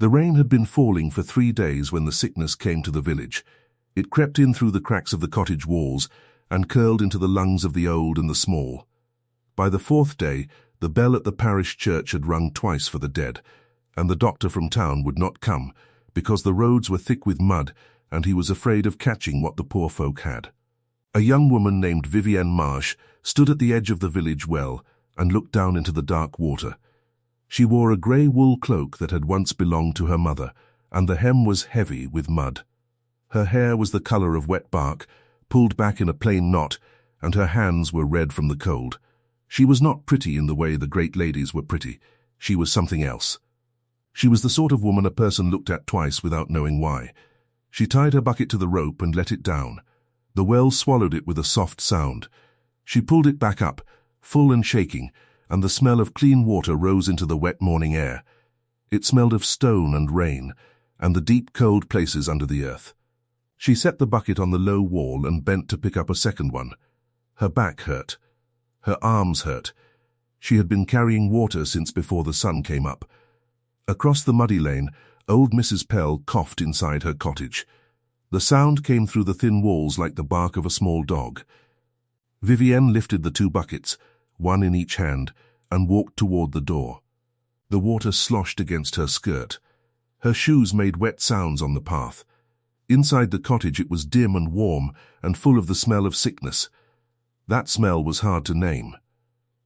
The rain had been falling for 3 days when the sickness came to the village. It crept in through the cracks of the cottage walls and curled into the lungs of the old and the small. By the 4th day, the bell at the parish church had rung twice for the dead, and the doctor from town would not come because the roads were thick with mud and he was afraid of catching what the poor folk had. A young woman named Vivienne Marsh stood at the edge of the village well and looked down into the dark water. She wore a grey wool cloak that had once belonged to her mother, and the hem was heavy with mud. Her hair was the colour of wet bark, pulled back in a plain knot, and her hands were red from the cold. She was not pretty in the way the great ladies were pretty. She was something else. She was the sort of woman a person looked at twice without knowing why. She tied her bucket to the rope and let it down. The well swallowed it with a soft sound. She pulled it back up, full and shaking, and the smell of clean water rose into the wet morning air. It smelled of stone and rain, and the deep cold places under the earth. She set the bucket on the low wall and bent to pick up a second one. Her back hurt. Her arms hurt. She had been carrying water since before the sun came up. Across the muddy lane, old Mrs. Pell coughed inside her cottage. The sound came through the thin walls like the bark of a small dog. Vivienne lifted the 2 buckets, one in each hand, and walked toward the door. The water sloshed against her skirt. Her shoes made wet sounds on the path. Inside the cottage it was dim and warm and full of the smell of sickness. That smell was hard to name.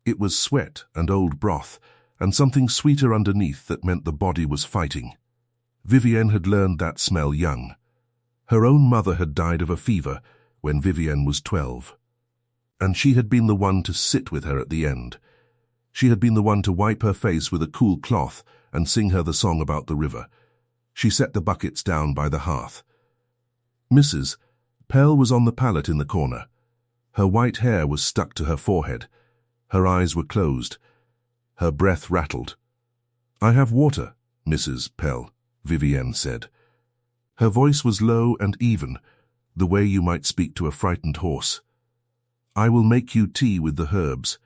It was sweat and old broth, and something sweeter underneath that meant the body was fighting. Vivienne had learned that smell young. Her own mother had died of a fever when Vivienne was 12. And she had been the one to sit with her at the end. She had been the one to wipe her face with a cool cloth and sing her the song about the river. She set the buckets down by the hearth. Mrs. Pell was on the pallet in the corner. Her white hair was stuck to her forehead. Her eyes were closed. Her breath rattled. "I have water, Mrs. Pell," Vivienne said. Her voice was low and even, the way you might speak to a frightened horse. "I will make you tea with the herbs.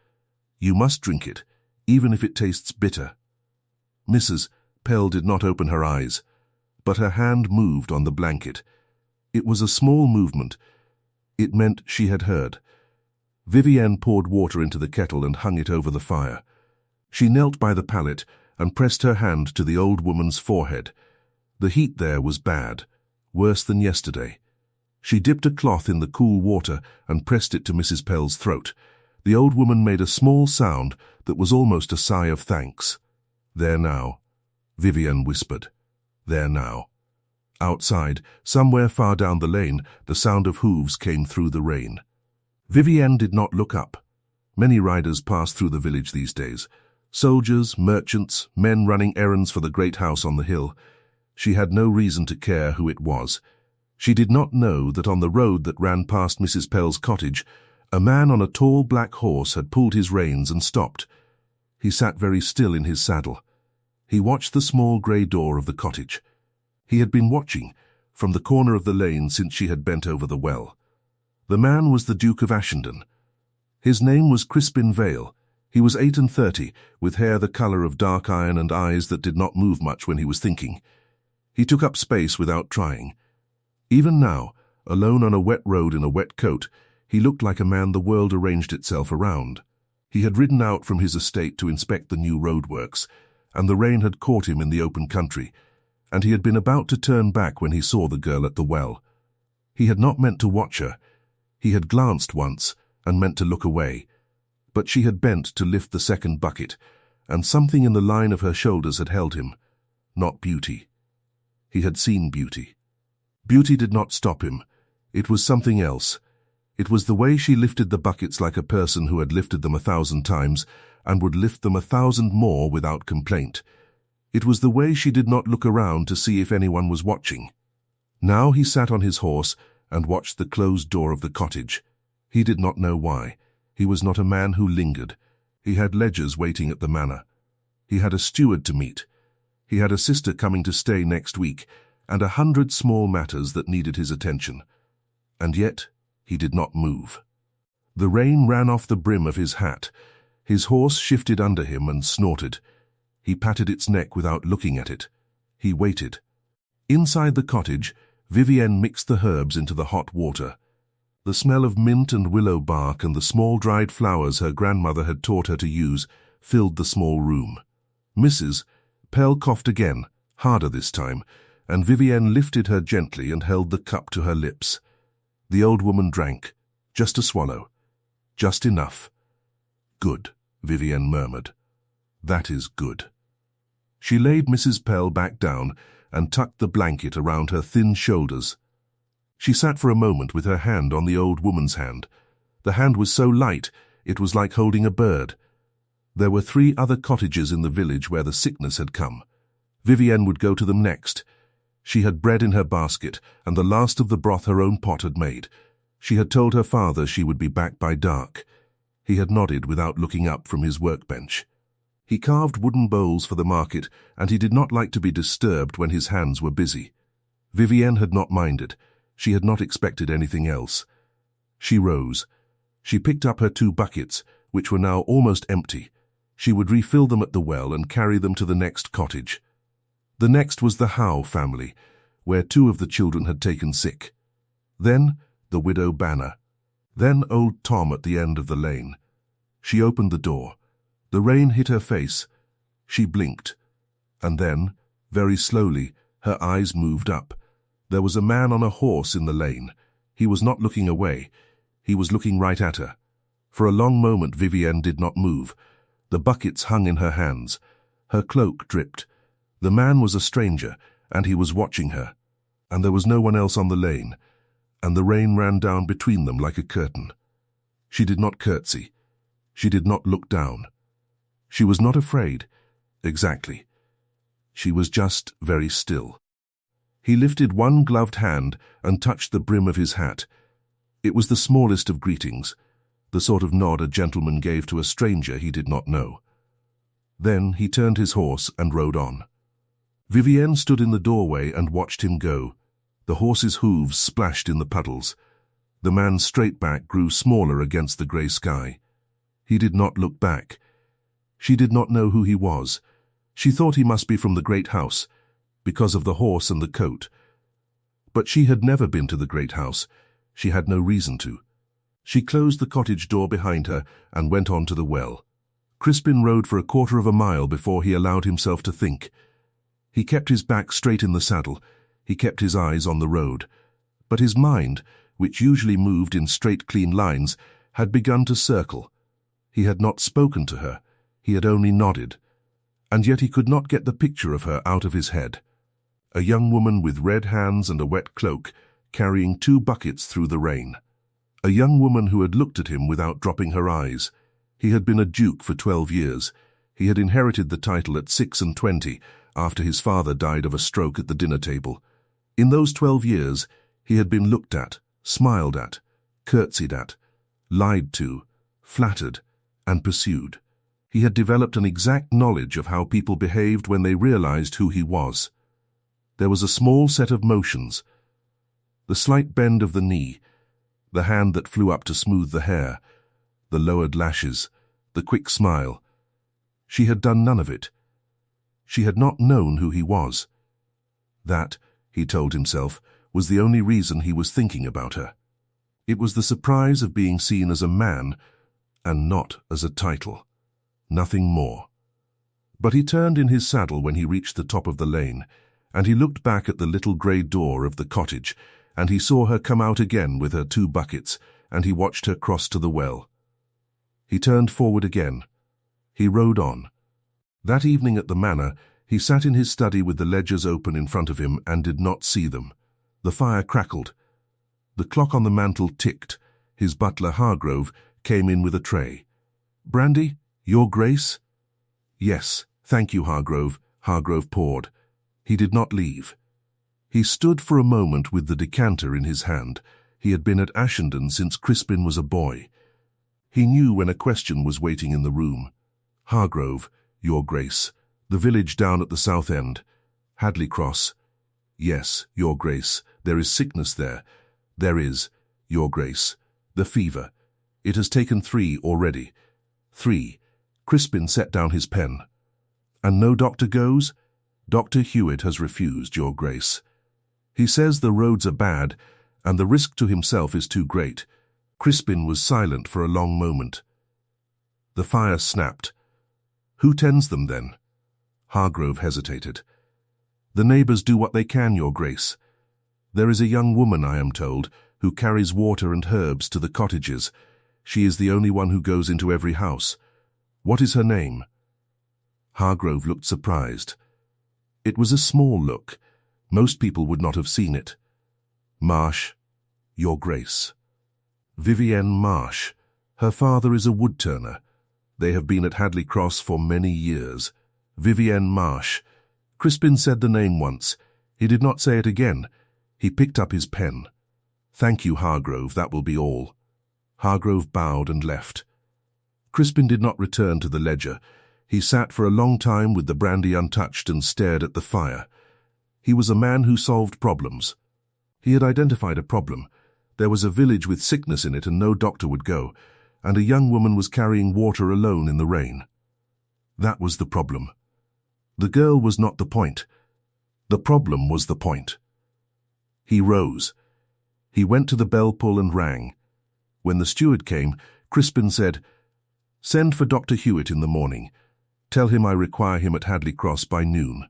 You must drink it, even if it tastes bitter." Mrs. Pell did not open her eyes, but her hand moved on the blanket. It was a small movement. It meant she had heard. Vivienne poured water into the kettle and hung it over the fire. She knelt by the pallet and pressed her hand to the old woman's forehead. The heat there was bad, worse than yesterday. She dipped a cloth in the cool water and pressed it to Mrs. Pell's throat. The old woman made a small sound that was almost a sigh of thanks. "There now," Vivienne whispered. "There now." Outside, somewhere far down the lane, the sound of hooves came through the rain. Vivienne did not look up. Many riders pass through the village these days. Soldiers, merchants, men running errands for the great house on the hill. She had no reason to care who it was. She did not know that on the road that ran past Mrs. Pell's cottage, a man on a tall black horse had pulled his reins and stopped. He sat very still in his saddle. He watched the small grey door of the cottage. He had been watching from the corner of the lane since she had bent over the well. The man was the Duke of Ashenden. His name was Crispin Vale. He was 38, with hair the colour of dark iron and eyes that did not move much when he was thinking. He took up space without trying. Even now, alone on a wet road in a wet coat, he looked like a man the world arranged itself around. He had ridden out from his estate to inspect the new roadworks, and the rain had caught him in the open country, and he had been about to turn back when he saw the girl at the well. He had not meant to watch her. He had glanced once and meant to look away, but she had bent to lift the second bucket, and something in the line of her shoulders had held him. Not beauty. He had seen beauty. Beauty did not stop him. It was something else. It was the way she lifted the buckets like a person who had lifted them 1,000 times and would lift them 1,000 more without complaint. It was the way she did not look around to see if anyone was watching. Now he sat on his horse and watched the closed door of the cottage. He did not know why. He was not a man who lingered. He had ledgers waiting at the manor. He had a steward to meet. He had a sister coming to stay next week, and 100 small matters that needed his attention. And yet, he did not move. The rain ran off the brim of his hat. His horse shifted under him and snorted. He patted its neck without looking at it. He waited. Inside the cottage, Vivienne mixed the herbs into the hot water. The smell of mint and willow bark and the small dried flowers her grandmother had taught her to use filled the small room. Mrs. Pell coughed again, harder this time, and Vivienne lifted her gently and held the cup to her lips. The old woman drank, just a swallow. Just enough. Good, Vivienne murmured. That is good. She laid Mrs. Pell back down and tucked the blanket around her thin shoulders. She sat for a moment with her hand on the old woman's hand. The hand was so light, it was like holding a bird. There were 3 other cottages in the village where the sickness had come. Vivienne would go to them next. She had bread in her basket and the last of the broth her own pot had made. She had told her father she would be back by dark. He had nodded without looking up from his workbench. He carved wooden bowls for the market, and he did not like to be disturbed when his hands were busy. Vivienne had not minded. She had not expected anything else. She rose. She picked up her 2 buckets, which were now almost empty. She would refill them at the well and carry them to the next cottage. The next was the Howe family, where 2 of the children had taken sick. Then the widow Banner. Then old Tom at the end of the lane. She opened the door. The rain hit her face. She blinked. And then, very slowly, her eyes moved up. There was a man on a horse in the lane. He was not looking away. He was looking right at her. For a long moment Vivienne did not move. The buckets hung in her hands. Her cloak dripped. The man was a stranger, and he was watching her. And there was no one else on the lane. And the rain ran down between them like a curtain. She did not curtsy. She did not look down. She was not afraid. Exactly. She was just very still. He lifted one gloved hand and touched the brim of his hat. It was the smallest of greetings, the sort of nod a gentleman gave to a stranger he did not know. Then he turned his horse and rode on. Vivienne stood in the doorway and watched him go. The horse's hooves splashed in the puddles. The man's straight back grew smaller against the grey sky. He did not look back. She did not know who he was. She thought he must be from the great house, because of the horse and the coat. But she had never been to the great house. She had no reason to. She closed the cottage door behind her and went on to the well. Crispin rode for a quarter of a mile before he allowed himself to think. He kept his back straight in the saddle. He kept his eyes on the road. But his mind, which usually moved in straight, clean lines, had begun to circle. He had not spoken to her. He had only nodded. And yet he could not get the picture of her out of his head. A young woman with red hands and a wet cloak, carrying 2 buckets through the rain. A young woman who had looked at him without dropping her eyes. He had been a duke for 12 years. He had inherited the title at 26, after his father died of a stroke at the dinner table. In those 12 years, he had been looked at, smiled at, curtsied at, lied to, flattered, and pursued. He had developed an exact knowledge of how people behaved when they realized who he was. There was a small set of motions. The slight bend of the knee, the hand that flew up to smooth the hair, the lowered lashes, the quick smile. She had done none of it. She had not known who he was. That, he told himself, was the only reason he was thinking about her. It was the surprise of being seen as a man and not as a title. Nothing more. But he turned in his saddle when he reached the top of the lane, and he looked back at the little grey door of the cottage, and he saw her come out again with her 2 buckets, and he watched her cross to the well. He turned forward again. He rode on. That evening at the manor, he sat in his study with the ledgers open in front of him and did not see them. The fire crackled. The clock on the mantel ticked. His butler, Hargrove, came in with a tray. "Brandy, Your Grace?" "Yes, thank you, Hargrove," Hargrove poured. He did not leave. He stood for a moment with the decanter in his hand. He had been at Ashenden since Crispin was a boy. He knew when a question was waiting in the room. "Hargrove, Your Grace. The village down at the south end. Hadley Cross." "Yes, Your Grace. There is sickness there." "There is, Your Grace. The fever. It has taken 3 already." 3. Crispin set down his pen. "And no doctor goes?" Dr. Hewitt has refused, Your Grace. He says the roads are bad, and the risk to himself is too great. Crispin was silent for a long moment. The fire snapped. Who tends them, then? Hargrove hesitated. The neighbours do what they can, Your Grace. There is a young woman, I am told, who carries water and herbs to the cottages. She is the only one who goes into every house. What is her name? Hargrove looked surprised. It was a small look. Most people would not have seen it. Marsh, Your Grace. Vivienne Marsh. Her father is a woodturner. They have been at Hadley Cross for many years. Vivienne Marsh. Crispin said the name once. He did not say it again. He picked up his pen. Thank you, Hargrove, that will be all. Hargrove bowed and left. Crispin did not return to the ledger. He sat for a long time with the brandy untouched and stared at the fire. He was a man who solved problems. He had identified a problem. There was a village with sickness in it and no doctor would go, and a young woman was carrying water alone in the rain. That was the problem. The girl was not the point. The problem was the point. He rose. He went to the bell pull and rang. When the steward came, Crispin said, "Send for Dr. Hewitt in the morning. Tell him I require him at Hadley Cross by noon.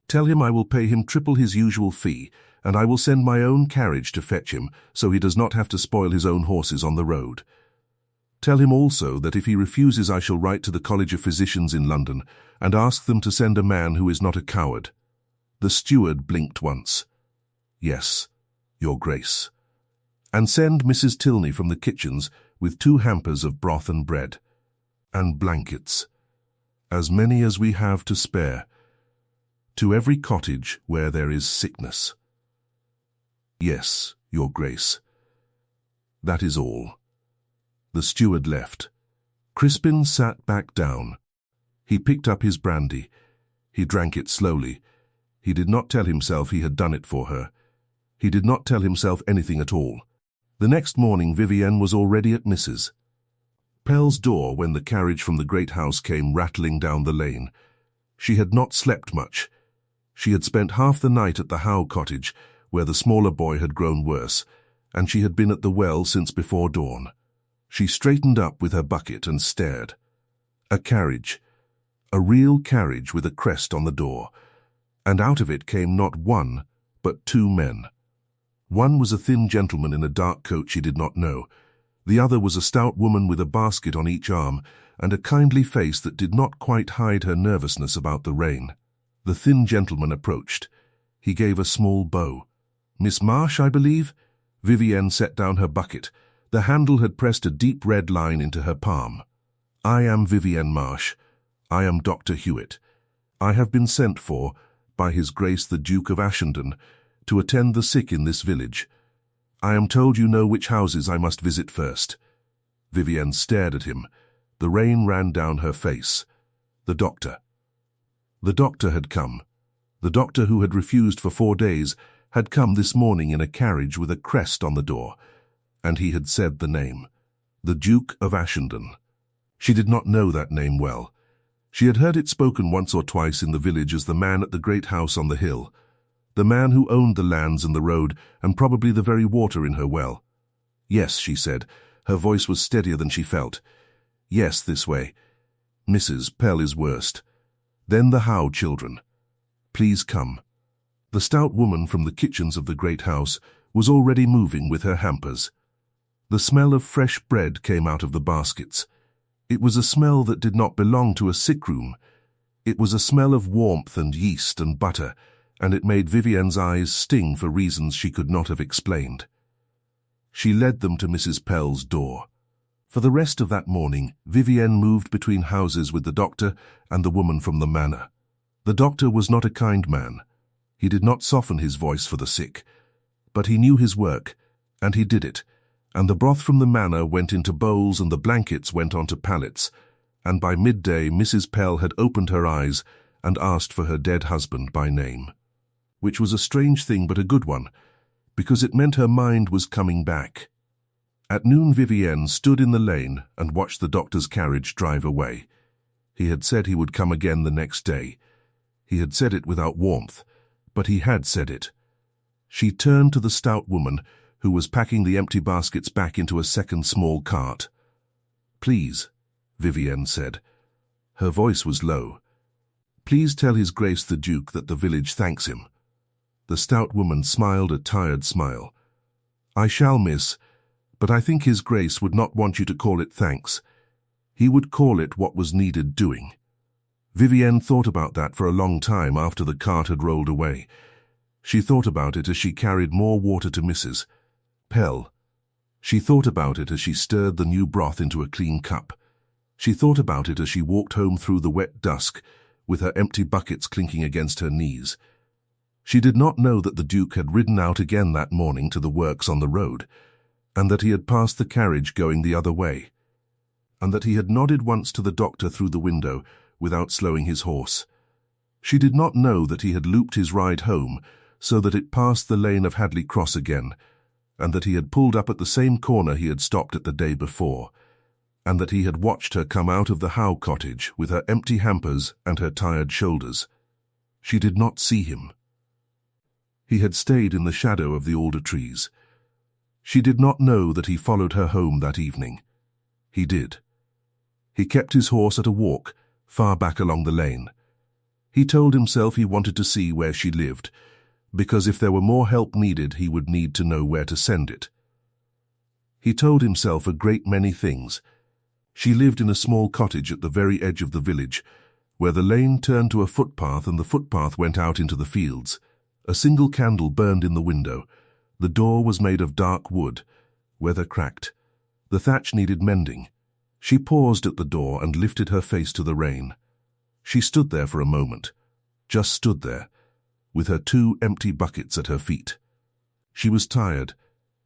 Tell him I will pay him triple his usual fee, and I will send my own carriage to fetch him, so he does not have to spoil his own horses on the road. Tell him also that if he refuses I shall write to the College of Physicians in London and ask them to send a man who is not a coward." The steward blinked once. "Yes, Your Grace." "And send Mrs. Tilney from the kitchens with 2 hampers of broth and bread. And blankets. As many as we have to spare. To every cottage where there is sickness." "Yes, Your Grace." "That is all." The steward left. Crispin sat back down. He picked up his brandy. He drank it slowly. He did not tell himself he had done it for her. He did not tell himself anything at all. The next morning Vivienne was already at Mrs. Pell's door when the carriage from the great house came rattling down the lane. She had not slept much. She had spent half the night at the Howe cottage, where the smaller boy had grown worse, and she had been at the well since before dawn. She straightened up with her bucket and stared. A carriage. A real carriage with a crest on the door, and out of it came not one, but 2 men. One was a thin gentleman in a dark coat she did not know. The other was a stout woman with a basket on each arm and a kindly face that did not quite hide her nervousness about the rain. The thin gentleman approached. He gave a small bow. "Miss Marsh, I believe?" Vivienne set down her bucket. The handle had pressed a deep red line into her palm. "I am Vivienne Marsh. I am Dr. Hewitt. I have been sent for, by His Grace the Duke of Ashenden, to attend the sick in this village. I am told you know which houses I must visit first." Vivienne stared at him. The rain ran down her face. The doctor. The doctor had come. The doctor who had refused for 4 days had come this morning in a carriage with a crest on the door, and he had said the name, the Duke of Ashenden. She did not know that name well. She had heard it spoken once or twice in the village as the man at the great house on the hill, the man who owned the lands and the road and probably the very water in her well. "Yes," she said. Her voice was steadier than she felt. "Yes, this way. Mrs. Pell is worst. Then the Howe children. Please come." The stout woman from the kitchens of the great house was already moving with her hampers. The smell of fresh bread came out of the baskets. It was a smell that did not belong to a sick room. It was a smell of warmth and yeast and butter, and it made Vivienne's eyes sting for reasons she could not have explained. She led them to Mrs. Pell's door. For the rest of that morning, Vivienne moved between houses with the doctor and the woman from the manor. The doctor was not a kind man. He did not soften his voice for the sick, but he knew his work, and he did it, and the broth from the manor went into bowls and the blankets went onto pallets, and by midday Mrs. Pell had opened her eyes and asked for her dead husband by name, which was a strange thing but a good one, because it meant her mind was coming back. At noon Vivienne stood in the lane and watched the doctor's carriage drive away. He had said he would come again the next day. He had said it without warmth, but he had said it. She turned to the stout woman who was packing the empty baskets back into a second small cart. "Please," Vivienne said. Her voice was low. "Please tell His Grace the Duke that the village thanks him." The stout woman smiled a tired smile. "I shall, miss, but I think His Grace would not want you to call it thanks. He would call it what was needed doing." Vivienne thought about that for a long time after the cart had rolled away. She thought about it as she carried more water to Mrs. Pell. She thought about it as she stirred the new broth into a clean cup. She thought about it as she walked home through the wet dusk, with her empty buckets clinking against her knees. She did not know that the Duke had ridden out again that morning to the works on the road, and that he had passed the carriage going the other way, and that he had nodded once to the doctor through the window without slowing his horse. She did not know that he had looped his ride home so that it passed the lane of Hadley Cross again, and that he had pulled up at the same corner he had stopped at the day before, and that he had watched her come out of the Howe cottage with her empty hampers and her tired shoulders. She did not see him. He had stayed in the shadow of the alder trees. She did not know that he followed her home that evening. He did. He kept his horse at a walk, far back along the lane. He told himself he wanted to see where she lived, because if there were more help needed, he would need to know where to send it. He told himself a great many things. She lived in a small cottage at the very edge of the village, where the lane turned to a footpath and the footpath went out into the fields. A single candle burned in the window. The door was made of dark wood, weather cracked. The thatch needed mending. She paused at the door and lifted her face to the rain. She stood there for a moment, just stood there, with her 2 empty buckets at her feet. She was tired.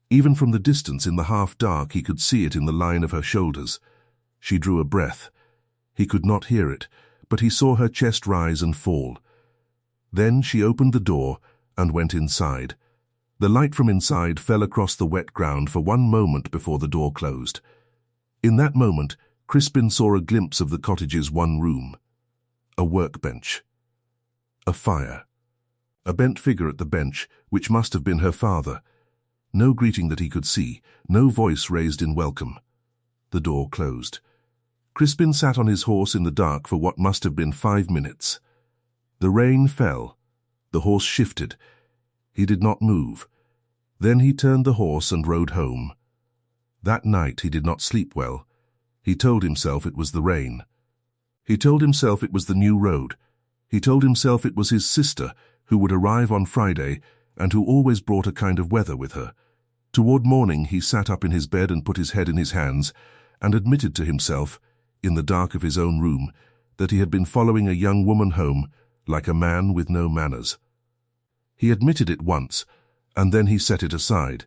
Even from the distance in the half-dark he could see it in the line of her shoulders. She drew a breath. He could not hear it, but he saw her chest rise and fall. Then she opened the door and went inside. The light from inside fell across the wet ground for one moment before the door closed. In that moment, Crispin saw a glimpse of the cottage's one room. A workbench. A fire. A bent figure at the bench, which must have been her father. No greeting that he could see, no voice raised in welcome. The door closed. Crispin sat on his horse in the dark for what must have been 5 minutes. The rain fell. The horse shifted. He did not move. Then he turned the horse and rode home. That night he did not sleep well. He told himself it was the rain. He told himself it was the new road. He told himself it was his sister, who would arrive on Friday and who always brought a kind of weather with her. Toward morning he sat up in his bed and put his head in his hands and admitted to himself, in the dark of his own room, that he had been following a young woman home like a man with no manners. He admitted it once, and then he set it aside,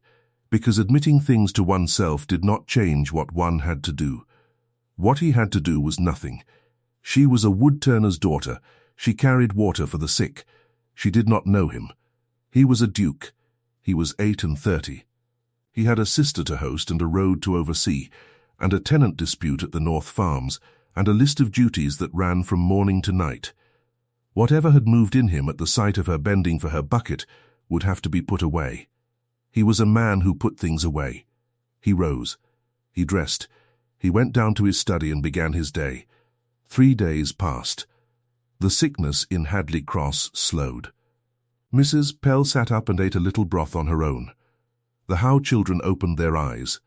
because admitting things to oneself did not change what one had to do. What he had to do was nothing. She was a woodturner's daughter. She carried water for the sick. She did not know him. He was a duke. He was 38. He had a sister to host and a road to oversee, and a tenant dispute at the North Farms, and a list of duties that ran from morning to night. Whatever had moved in him at the sight of her bending for her bucket would have to be put away. He was a man who put things away. He rose. He dressed. He went down to his study and began his day. 3 days passed. The sickness in Hadley Cross slowed. Mrs. Pell sat up and ate a little broth on her own. The Howe children opened their eyes.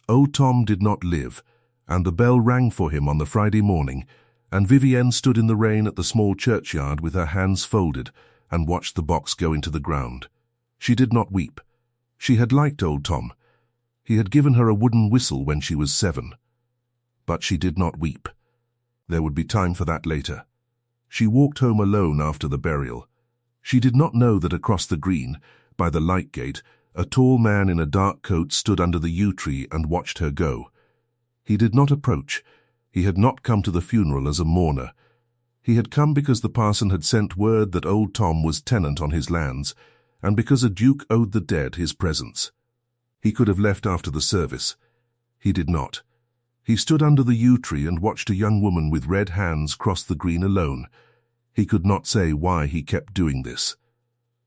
Old Tom did not live, and the bell rang for him on the Friday morning, and Vivienne stood in the rain at the small churchyard with her hands folded and watched the box go into the ground. She did not weep. She had liked old Tom. He had given her a wooden whistle when she was 7. But she did not weep. There would be time for that later. She walked home alone after the burial. She did not know that across the green, by the light gate, a tall man in a dark coat stood under the yew tree and watched her go. He did not approach. He had not come to the funeral as a mourner. He had come because the parson had sent word that old Tom was tenant on his lands, and because a duke owed the dead his presence. He could have left after the service. He did not. He stood under the yew tree and watched a young woman with red hands cross the green alone. He could not say why he kept doing this.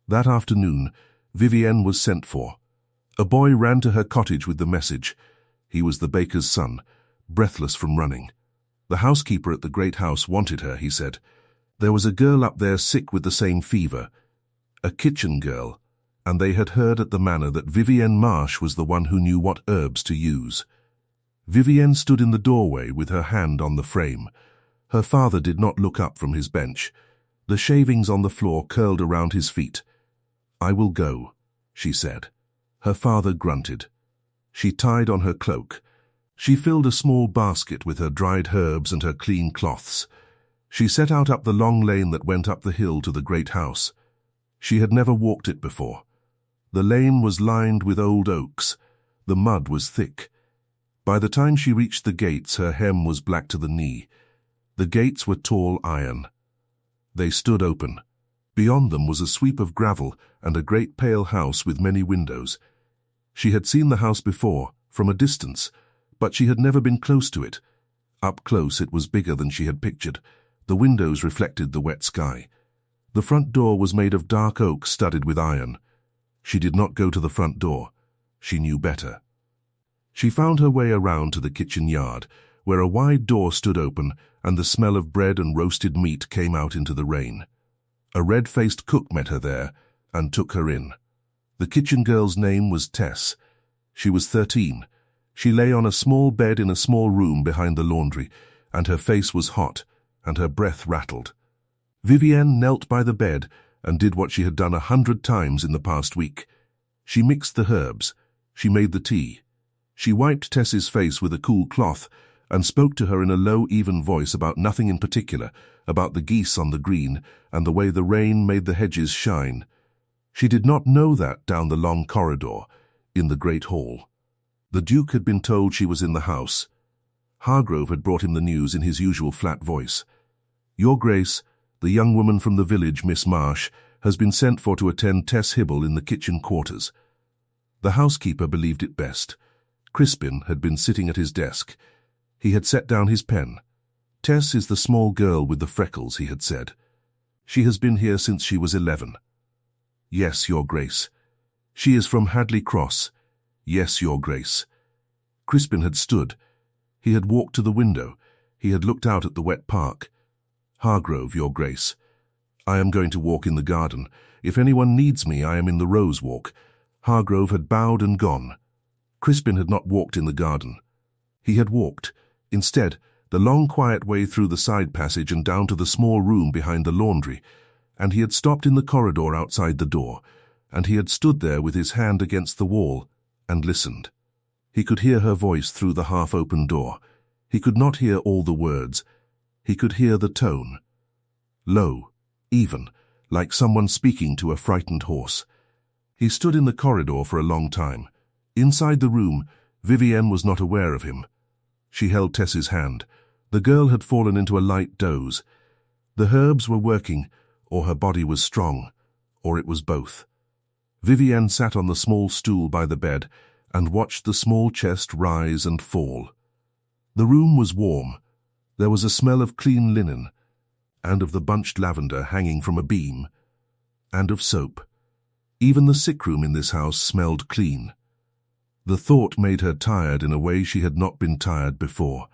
That afternoon, Vivienne was sent for. A boy ran to her cottage with the message. He was the baker's son, breathless from running. The housekeeper at the great house wanted her, he said. There was a girl up there sick with the same fever, a kitchen girl, and they had heard at the manor that Vivienne Marsh was the one who knew what herbs to use. Vivienne stood in the doorway with her hand on the frame. Her father did not look up from his bench. The shavings on the floor curled around his feet. "I will go," she said. Her father grunted. She tied on her cloak. She filled a small basket with her dried herbs and her clean cloths. She set out up the long lane that went up the hill to the great house. She had never walked it before. The lane was lined with old oaks. The mud was thick. By the time she reached the gates, her hem was black to the knee. The gates were tall iron. They stood open. Beyond them was a sweep of gravel and a great pale house with many windows. She had seen the house before, from a distance, but she had never been close to it. Up close it was bigger than she had pictured. The windows reflected the wet sky. The front door was made of dark oak studded with iron. She did not go to the front door. She knew better. She found her way around to the kitchen yard, where a wide door stood open and the smell of bread and roasted meat came out into the rain. A red-faced cook met her there and took her in. The kitchen girl's name was Tess. She was 13. She lay on a small bed in a small room behind the laundry, and her face was hot, and her breath rattled. Vivienne knelt by the bed and did what she had done 100 times in the past week. She mixed the herbs. She made the tea. She wiped Tess's face with a cool cloth and spoke to her in a low, even voice about nothing in particular, about the geese on the green and the way the rain made the hedges shine. She did not know that down the long corridor, in the great hall. The Duke had been told she was in the house. Hargrove had brought him the news in his usual flat voice. "Your Grace, the young woman from the village, Miss Marsh, has been sent for to attend Tess Hibble in the kitchen quarters." The housekeeper believed it best. Crispin had been sitting at his desk. He had set down his pen. "Tess is the small girl with the freckles," he had said. "She has been here since she was 11. "Yes, Your Grace." "She is from Hadley Cross." "Yes, Your Grace." Crispin had stood. He had walked to the window. He had looked out at the wet park. "Hargrove, Your Grace. I am going to walk in the garden. If anyone needs me, I am in the rose walk." Hargrove had bowed and gone. Crispin had not walked in the garden. He had walked, instead, the long quiet way through the side passage and down to the small room behind the laundry, and he had stopped in the corridor outside the door, and he had stood there with his hand against the wall and listened. He could hear her voice through the half-open door. He could not hear all the words. He could hear the tone. Low, even, like someone speaking to a frightened horse. He stood in the corridor for a long time. Inside the room, Vivienne was not aware of him. She held Tess's hand. The girl had fallen into a light doze. The herbs were working, or her body was strong, or it was both. Vivienne sat on the small stool by the bed and watched the small chest rise and fall. The room was warm. There was a smell of clean linen, and of the bunched lavender hanging from a beam, and of soap. Even the sick room in this house smelled clean. The thought made her tired in a way she had not been tired before.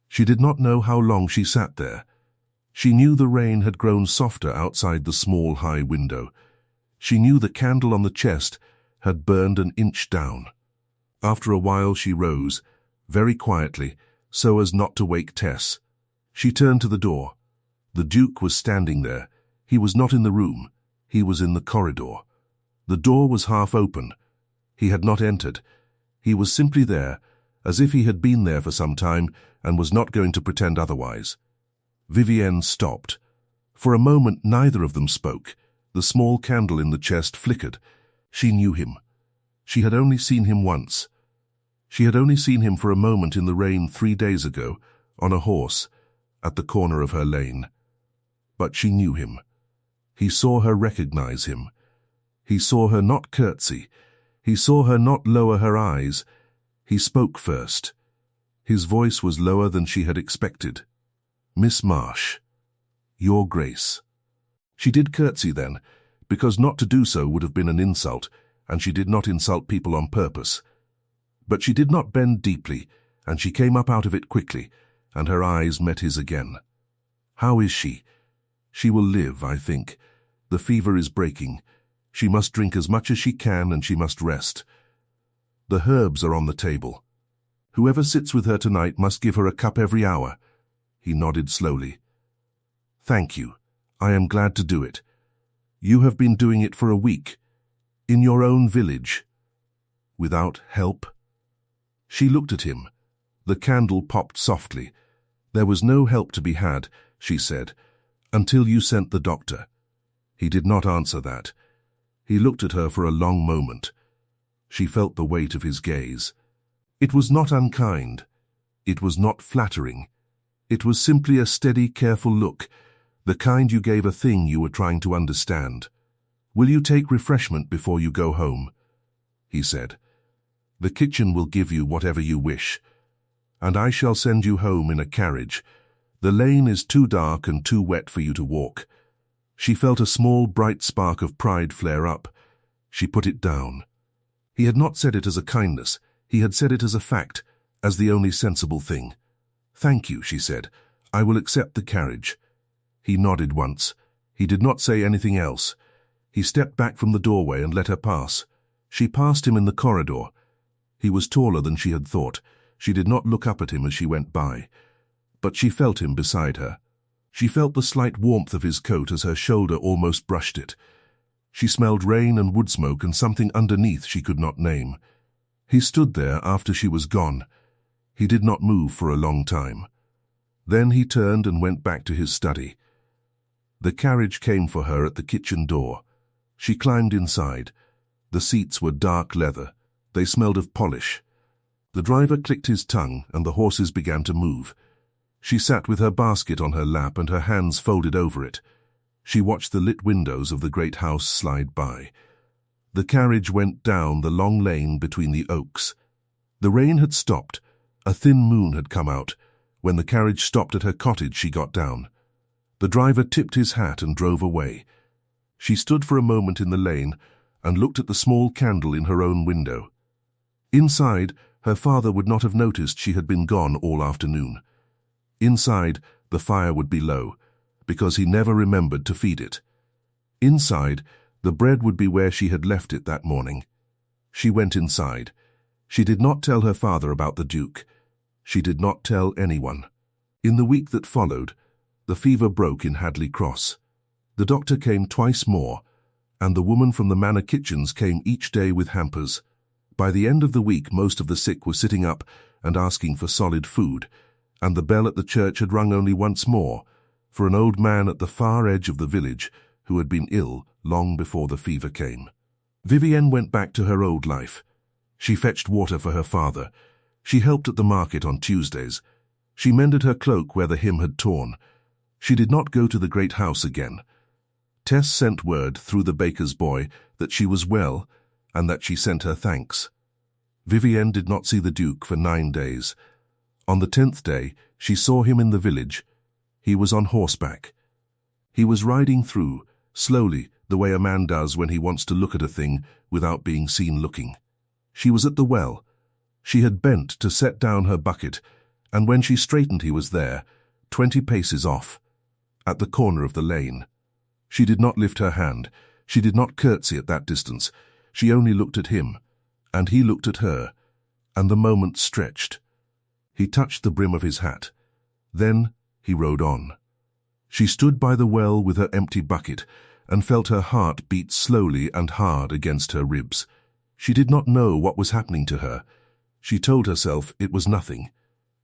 She did not know how long she sat there. She knew the rain had grown softer outside the small high window. She knew the candle on the chest had burned an inch down. After a while she rose, very quietly, so as not to wake Tess. She turned to the door. The Duke was standing there. He was not in the room. He was in the corridor. The door was half open. He had not entered. He was simply there, as if he had been there for some time and was not going to pretend otherwise. Vivienne stopped. For a moment neither of them spoke. The small candle in the chest flickered. She knew him. She had only seen him once. She had only seen him for a moment in the rain 3 days ago, on a horse, at the corner of her lane. But she knew him. He saw her recognize him. He saw her not curtsy. He saw her not lower her eyes. He spoke first. His voice was lower than she had expected. "Miss Marsh." Your Grace. She did curtsy then, because not to do so would have been an insult, and she did not insult people on purpose. But she did not bend deeply, and she came up out of it quickly, and her eyes met his again. How is she? She will live, I think. The fever is breaking. She must drink as much as she can, and she must rest. The herbs are on the table. Whoever sits with her tonight must give her a cup every hour. He nodded slowly. Thank you. I am glad to do it. You have been doing it for a week. In your own village. Without help? She looked at him. The candle popped softly. There was no help to be had, she said, until you sent the doctor. He did not answer that. He looked at her for a long moment. She felt the weight of his gaze. It was not unkind. It was not flattering. It was simply a steady, careful look, the kind you gave a thing you were trying to understand. Will you take refreshment before you go home? He said. The kitchen will give you whatever you wish, and I shall send you home in a carriage. The lane is too dark and too wet for you to walk. She felt a small, bright spark of pride flare up. She put it down. He had not said it as a kindness. He had said it as a fact, as the only sensible thing. Thank you, she said. I will accept the carriage. He nodded once. He did not say anything else. He stepped back from the doorway and let her pass. She passed him in the corridor. He was taller than she had thought. She did not look up at him as she went by. But she felt him beside her. She felt the slight warmth of his coat as her shoulder almost brushed it. She smelled rain and wood smoke and something underneath she could not name. He stood there after she was gone. He did not move for a long time. Then he turned and went back to his study. The carriage came for her at the kitchen door. She climbed inside. The seats were dark leather. They smelled of polish. The driver clicked his tongue and the horses began to move. She sat with her basket on her lap and her hands folded over it. She watched the lit windows of the great house slide by. The carriage went down the long lane between the oaks. The rain had stopped. A thin moon had come out. When the carriage stopped at her cottage, she got down. The driver tipped his hat and drove away. She stood for a moment in the lane and looked at the small candle in her own window. Inside, her father would not have noticed she had been gone all afternoon. Inside, the fire would be low, because he never remembered to feed it. Inside, the bread would be where she had left it that morning. She went inside. She did not tell her father about the Duke. She did not tell anyone. In the week that followed, the fever broke in Hadley Cross. The doctor came twice more, and the woman from the manor kitchens came each day with hampers. By the end of the week, most of the sick were sitting up and asking for solid food, and the bell at the church had rung only once more, for an old man at the far edge of the village who had been ill long before the fever came. Vivienne went back to her old life. She fetched water for her father. She helped at the market on Tuesdays. She mended her cloak where the hem had torn. She did not go to the great house again. Tess sent word through the baker's boy that she was well and that she sent her thanks. Vivienne did not see the Duke for 9 days. On the 10th day, she saw him in the village. He was on horseback. He was riding through, slowly, the way a man does when he wants to look at a thing without being seen looking. She was at the well. She had bent to set down her bucket, and when she straightened he was there, 20 paces off, at the corner of the lane. She did not lift her hand. She did not curtsy at that distance. She only looked at him, and he looked at her, and the moment stretched. He touched the brim of his hat. Then he rode on. She stood by the well with her empty bucket and felt her heart beat slowly and hard against her ribs. She did not know what was happening to her. She told herself it was nothing.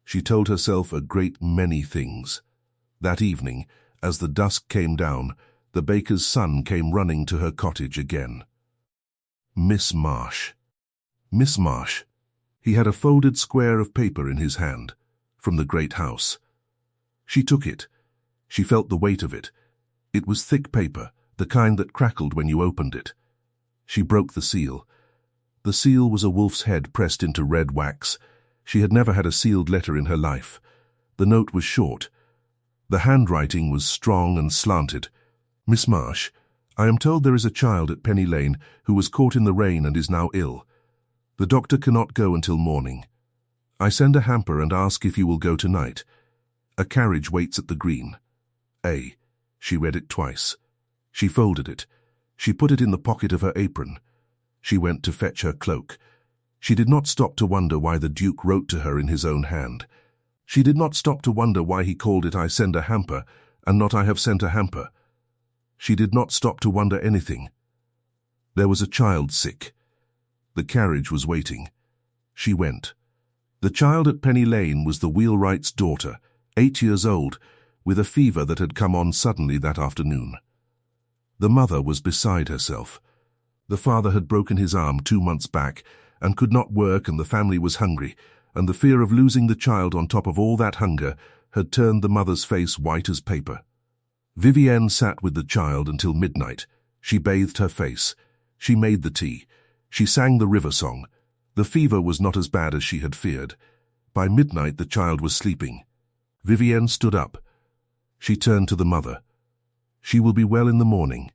She told herself a great many things. That evening, as the dusk came down, the baker's son came running to her cottage again. Miss Marsh. Miss Marsh. He had a folded square of paper in his hand, from the great house. She took it. She felt the weight of it. It was thick paper, the kind that crackled when you opened it. She broke the seal. The seal was a wolf's head pressed into red wax. She had never had a sealed letter in her life. The note was short. The handwriting was strong and slanted. "Miss Marsh, I am told there is a child at Penny Lane who was caught in the rain and is now ill. The doctor cannot go until morning. I send a hamper and ask if you will go tonight. A carriage waits at the green. A." She read it twice. She folded it. She put it in the pocket of her apron. She went to fetch her cloak. She did not stop to wonder why the Duke wrote to her in his own hand. She did not stop to wonder why he called it "I send a hamper" and not "I have sent a hamper." She did not stop to wonder anything. There was a child sick. The carriage was waiting. She went. The child at Penny Lane was the wheelwright's daughter, 8 years old, with a fever that had come on suddenly that afternoon. The mother was beside herself. The father had broken his arm 2 months back and could not work, and the family was hungry, and the fear of losing the child on top of all that hunger had turned the mother's face white as paper. Vivienne sat with the child until midnight. She bathed her face. She made the tea. She sang the river song. The fever was not as bad as she had feared. By midnight the child was sleeping. Vivienne stood up. She turned to the mother. "She will be well in the morning.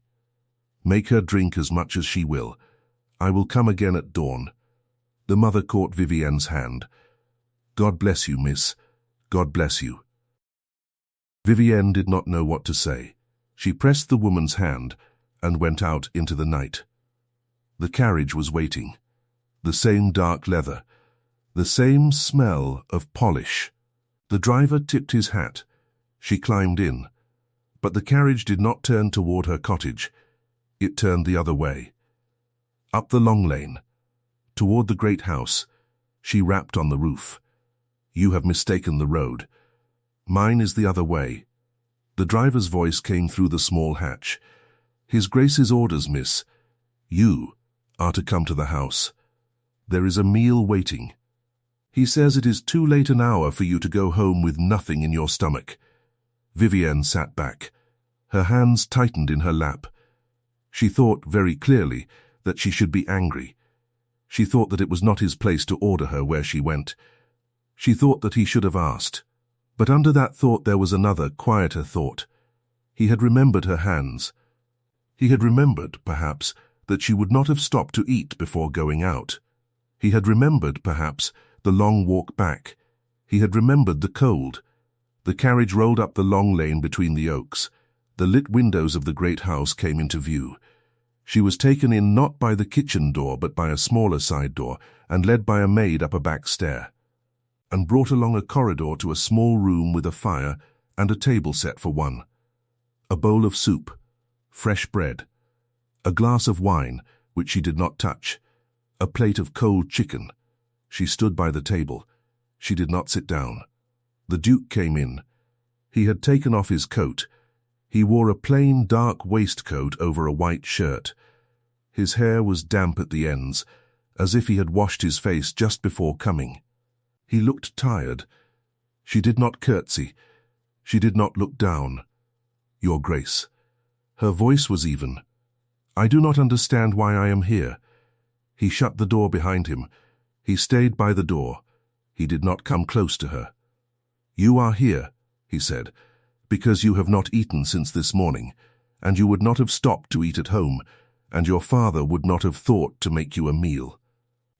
Make her drink as much as she will. I will come again at dawn." The mother caught Vivienne's hand. "God bless you, miss. God bless you." Vivienne did not know what to say. She pressed the woman's hand and went out into the night. The carriage was waiting. The same dark leather. The same smell of polish. The driver tipped his hat. She climbed in. But the carriage did not turn toward her cottage. It turned the other way. Up the long lane. Toward the great house. She rapped on the roof. "You have mistaken the road. Mine is the other way." The driver's voice came through the small hatch. "His Grace's orders, miss. You are to come to the house. There is a meal waiting. He says it is too late an hour for you to go home with nothing in your stomach." Vivienne sat back. Her hands tightened in her lap. She thought very clearly that she should be angry. She thought that it was not his place to order her where she went. She thought that he should have asked. But under that thought there was another, quieter thought. He had remembered her hands. He had remembered, perhaps, that she would not have stopped to eat before going out. He had remembered, perhaps, the long walk back. He had remembered the cold. The carriage rolled up the long lane between the oaks. The lit windows of the great house came into view. She was taken in not by the kitchen door but by a smaller side door, and led by a maid up a back stair, and brought along a corridor to a small room with a fire and a table set for one. A bowl of soup, fresh bread, a glass of wine, which she did not touch, a plate of cold chicken. She stood by the table. She did not sit down. The Duke came in. He had taken off his coat. He wore a plain dark waistcoat over a white shirt. His hair was damp at the ends, as if he had washed his face just before coming. He looked tired. She did not curtsy. She did not look down. "Your Grace." Her voice was even. "I do not understand why I am here." He shut the door behind him. He stayed by the door. He did not come close to her. "You are here," he said, "because you have not eaten since this morning, and you would not have stopped to eat at home, and your father would not have thought to make you a meal.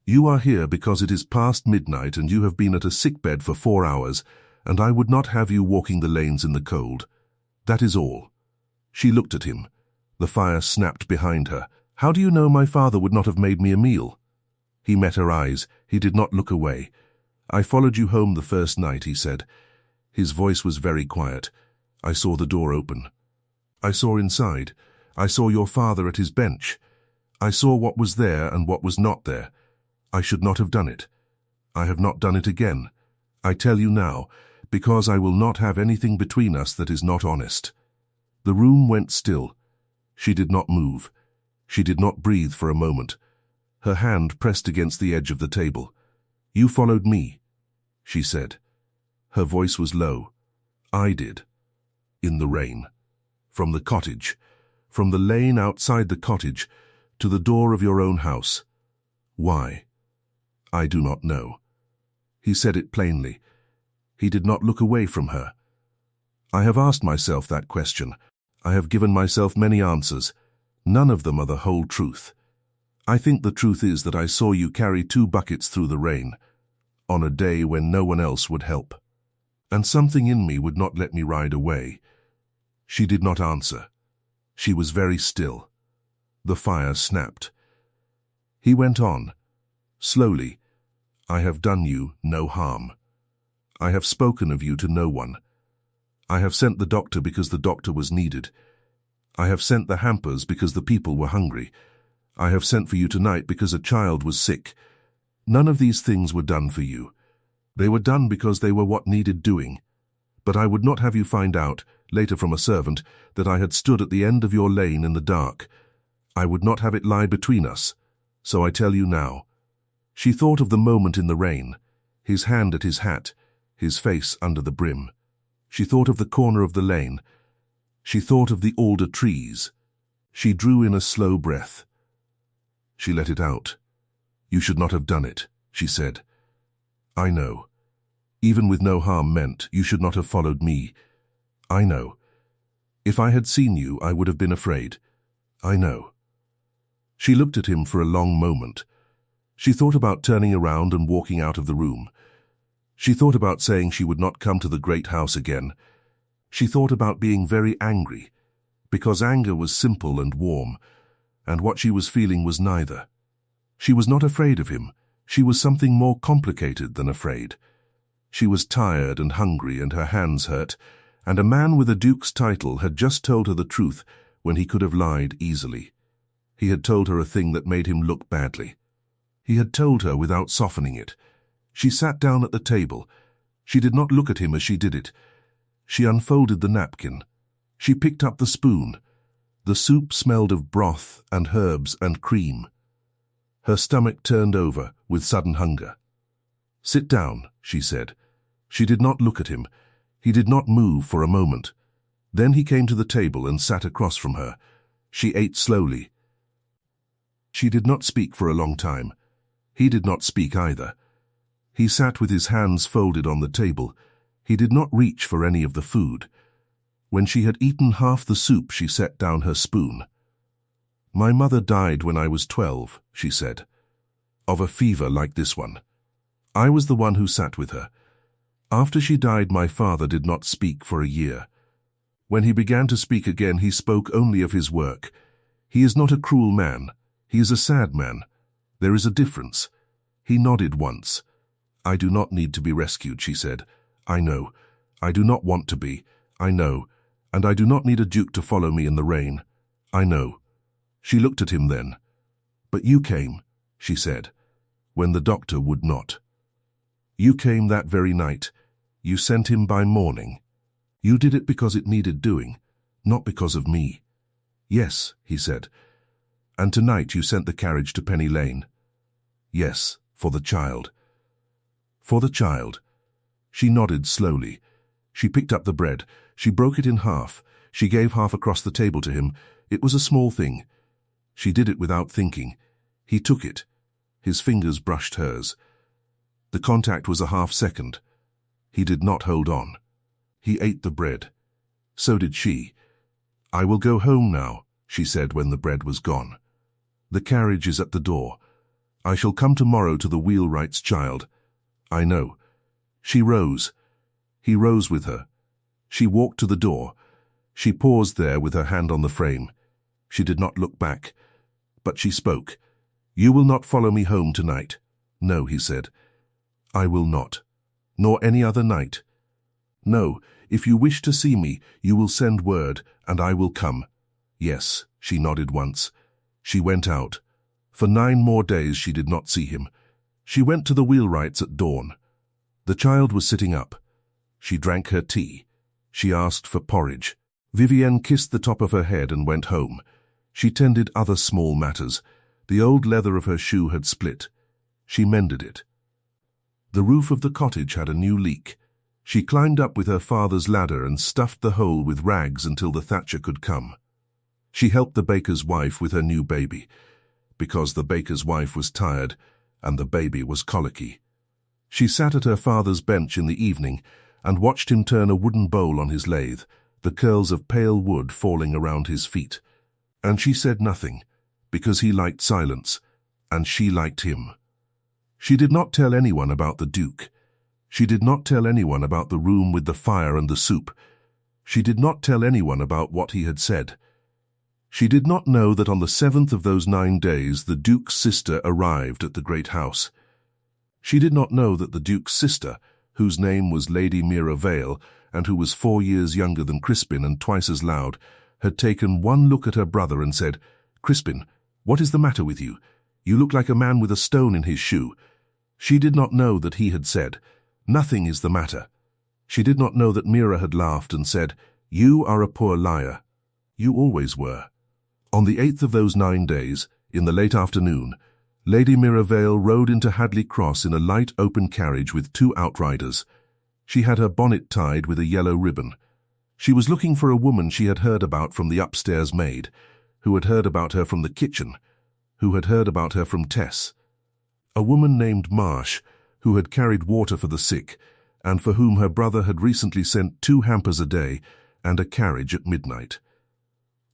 You are here because it is past midnight and you have been at a sickbed for 4 hours, and I would not have you walking the lanes in the cold. That is all." She looked at him. The fire snapped behind her. "How do you know my father would not have made me a meal?" He met her eyes. He did not look away. "I followed you home the first night," he said. His voice was very quiet. "I saw the door open. I saw inside. I saw your father at his bench. I saw what was there and what was not there. I should not have done it. I have not done it again. I tell you now, because I will not have anything between us that is not honest." The room went still. She did not move. She did not breathe for a moment. Her hand pressed against the edge of the table. "You followed me," she said. Her voice was low. "I did. In the rain. From the cottage. From the lane outside the cottage to the door of your own house. Why? I do not know." He said it plainly. He did not look away from her. I have asked myself that question. I have given myself many answers. None of them are the whole truth. I think the truth is that I saw you carry 2 buckets through the rain, on a day when no one else would help. And something in me would not let me ride away. She did not answer. She was very still. The fire snapped. He went on, slowly. I have done you no harm. I have spoken of you to no one. I have sent the doctor because the doctor was needed. I have sent the hampers because the people were hungry. I have sent for you tonight because a child was sick. None of these things were done for you. They were done because they were what needed doing. But I would not have you find out, later from a servant, that I had stood at the end of your lane in the dark. I would not have it lie between us. So I tell you now. She thought of the moment in the rain, his hand at his hat, his face under the brim. She thought of the corner of the lane. She thought of the alder trees. She drew in a slow breath. She let it out. You should not have done it, she said. I know. Even with no harm meant, you should not have followed me. I know. If I had seen you, I would have been afraid. I know. She looked at him for a long moment. She thought about turning around and walking out of the room. She thought about saying she would not come to the great house again. She thought about being very angry, because anger was simple and warm, and what she was feeling was neither. She was not afraid of him. She was something more complicated than afraid. She was tired and hungry and her hands hurt, and a man with a duke's title had just told her the truth when he could have lied easily. He had told her a thing that made him look badly. He had told her without softening it. She sat down at the table. She did not look at him as she did it. She unfolded the napkin. She picked up the spoon. The soup smelled of broth and herbs and cream. Her stomach turned over with sudden hunger. Sit down, she said. She did not look at him. He did not move for a moment. Then he came to the table and sat across from her. She ate slowly. She did not speak for a long time. He did not speak either. He sat with his hands folded on the table. He did not reach for any of the food. When she had eaten half the soup, she set down her spoon. My mother died when I was 12, she said, of a fever like this one. I was the one who sat with her. After she died, my father did not speak for a year. When he began to speak again, he spoke only of his work. He is not a cruel man. He is a sad man. There is a difference. He nodded once. I do not need to be rescued, she said. I know. I do not want to be. I know. And I do not need a duke to follow me in the rain. I know. She looked at him then. But you came, she said, when the doctor would not. You came that very night. You sent him by morning. You did it because it needed doing, not because of me. Yes, he said. And tonight you sent the carriage to Penny Lane. Yes, for the child. For the child. She nodded slowly. She picked up the bread. She broke it in half. She gave half across the table to him. It was a small thing. She did it without thinking. He took it. His fingers brushed hers. The contact was a half-second. He did not hold on. He ate the bread. So did she. I will go home now, she said when the bread was gone. The carriage is at the door. I shall come tomorrow to the wheelwright's child. I know. She rose. He rose with her. She walked to the door. She paused there with her hand on the frame. She did not look back. But she spoke. You will not follow me home tonight. No, he said. I will not. Nor any other night. No, if you wish to see me, you will send word, and I will come. Yes, she nodded once. She went out. For 9 more days she did not see him. She went to the wheelwright's at dawn. The child was sitting up. She drank her tea. She asked for porridge. Vivienne kissed the top of her head and went home. She tended other small matters. The old leather of her shoe had split. She mended it. The roof of the cottage had a new leak. She climbed up with her father's ladder and stuffed the hole with rags until the thatcher could come. She helped the baker's wife with her new baby, because the baker's wife was tired and the baby was colicky. She sat at her father's bench in the evening and watched him turn a wooden bowl on his lathe, the curls of pale wood falling around his feet. And she said nothing, because he liked silence, and she liked him. She did not tell anyone about the Duke. She did not tell anyone about the room with the fire and the soup. She did not tell anyone about what he had said. She did not know that on the 7th of those 9 days the Duke's sister arrived at the great house. She did not know that the Duke's sister, whose name was Lady Mira Vale, and who was 4 years younger than Crispin and twice as loud, had taken one look at her brother and said, "Crispin, what is the matter with you? You look like a man with a stone in his shoe." She did not know that he had said, "Nothing is the matter." She did not know that Mira had laughed and said, "You are a poor liar. You always were." On the 8th of those 9 days, in the late afternoon, Lady Mira Vale rode into Hadley Cross in a light open carriage with 2 outriders. She had her bonnet tied with a yellow ribbon. She was looking for a woman she had heard about from the upstairs maid, who had heard about her from the kitchen, who had heard about her from Tess. A woman named Marsh, who had carried water for the sick, and for whom her brother had recently sent 2 hampers a day and a carriage at midnight.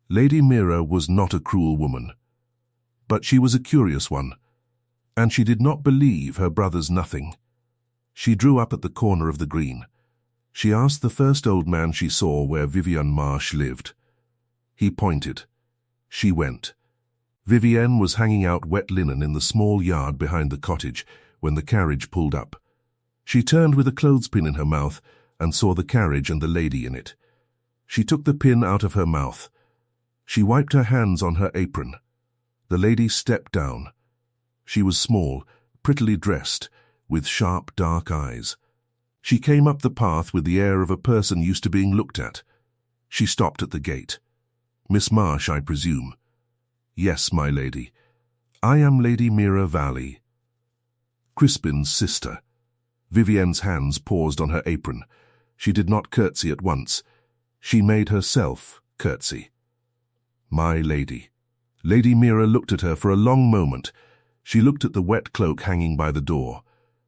Lady Mira was not a cruel woman, but she was a curious one, and she did not believe her brother's nothing. She drew up at the corner of the green. She asked the first old man she saw where Vivienne Marsh lived. He pointed. She went. Vivienne was hanging out wet linen in the small yard behind the cottage when the carriage pulled up. She turned with a clothespin in her mouth and saw the carriage and the lady in it. She took the pin out of her mouth. She wiped her hands on her apron. The lady stepped down. She was small, prettily dressed, with sharp, dark eyes. She came up the path with the air of a person used to being looked at. She stopped at the gate. "Miss Marsh, I presume?" "Yes, my lady. I am Lady Mira Vale." Crispin's sister. Vivienne's hands paused on her apron. She did not curtsy at once. She made herself curtsy. "My lady." Lady Mira looked at her for a long moment. She looked at the wet cloak hanging by the door.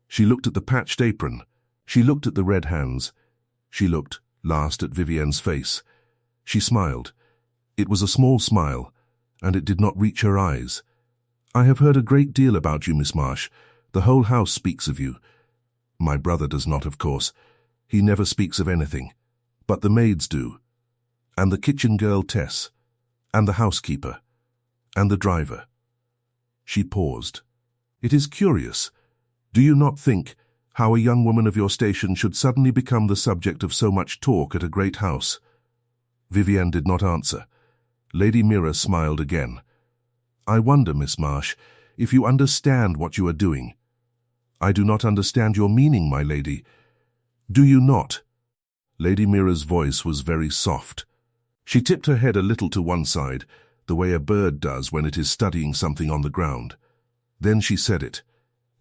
She looked at the patched apron. She looked at the red hands. She looked, last, at Vivienne's face. She smiled. It was a small smile, and it did not reach her eyes. "I have heard a great deal about you, Miss Marsh. The whole house speaks of you. My brother does not, of course. He never speaks of anything. But the maids do. And the kitchen girl Tess. And the housekeeper. And the driver." She paused. "It is curious. Do you not think how a young woman of your station should suddenly become the subject of so much talk at a great house?" Vivienne did not answer. Lady Mira smiled again. "I wonder, Miss Marsh, if you understand what you are doing." "I do not understand your meaning, my lady." "Do you not?" Lady Mira's voice was very soft. She tipped her head a little to one side, the way a bird does when it is studying something on the ground. Then she said it.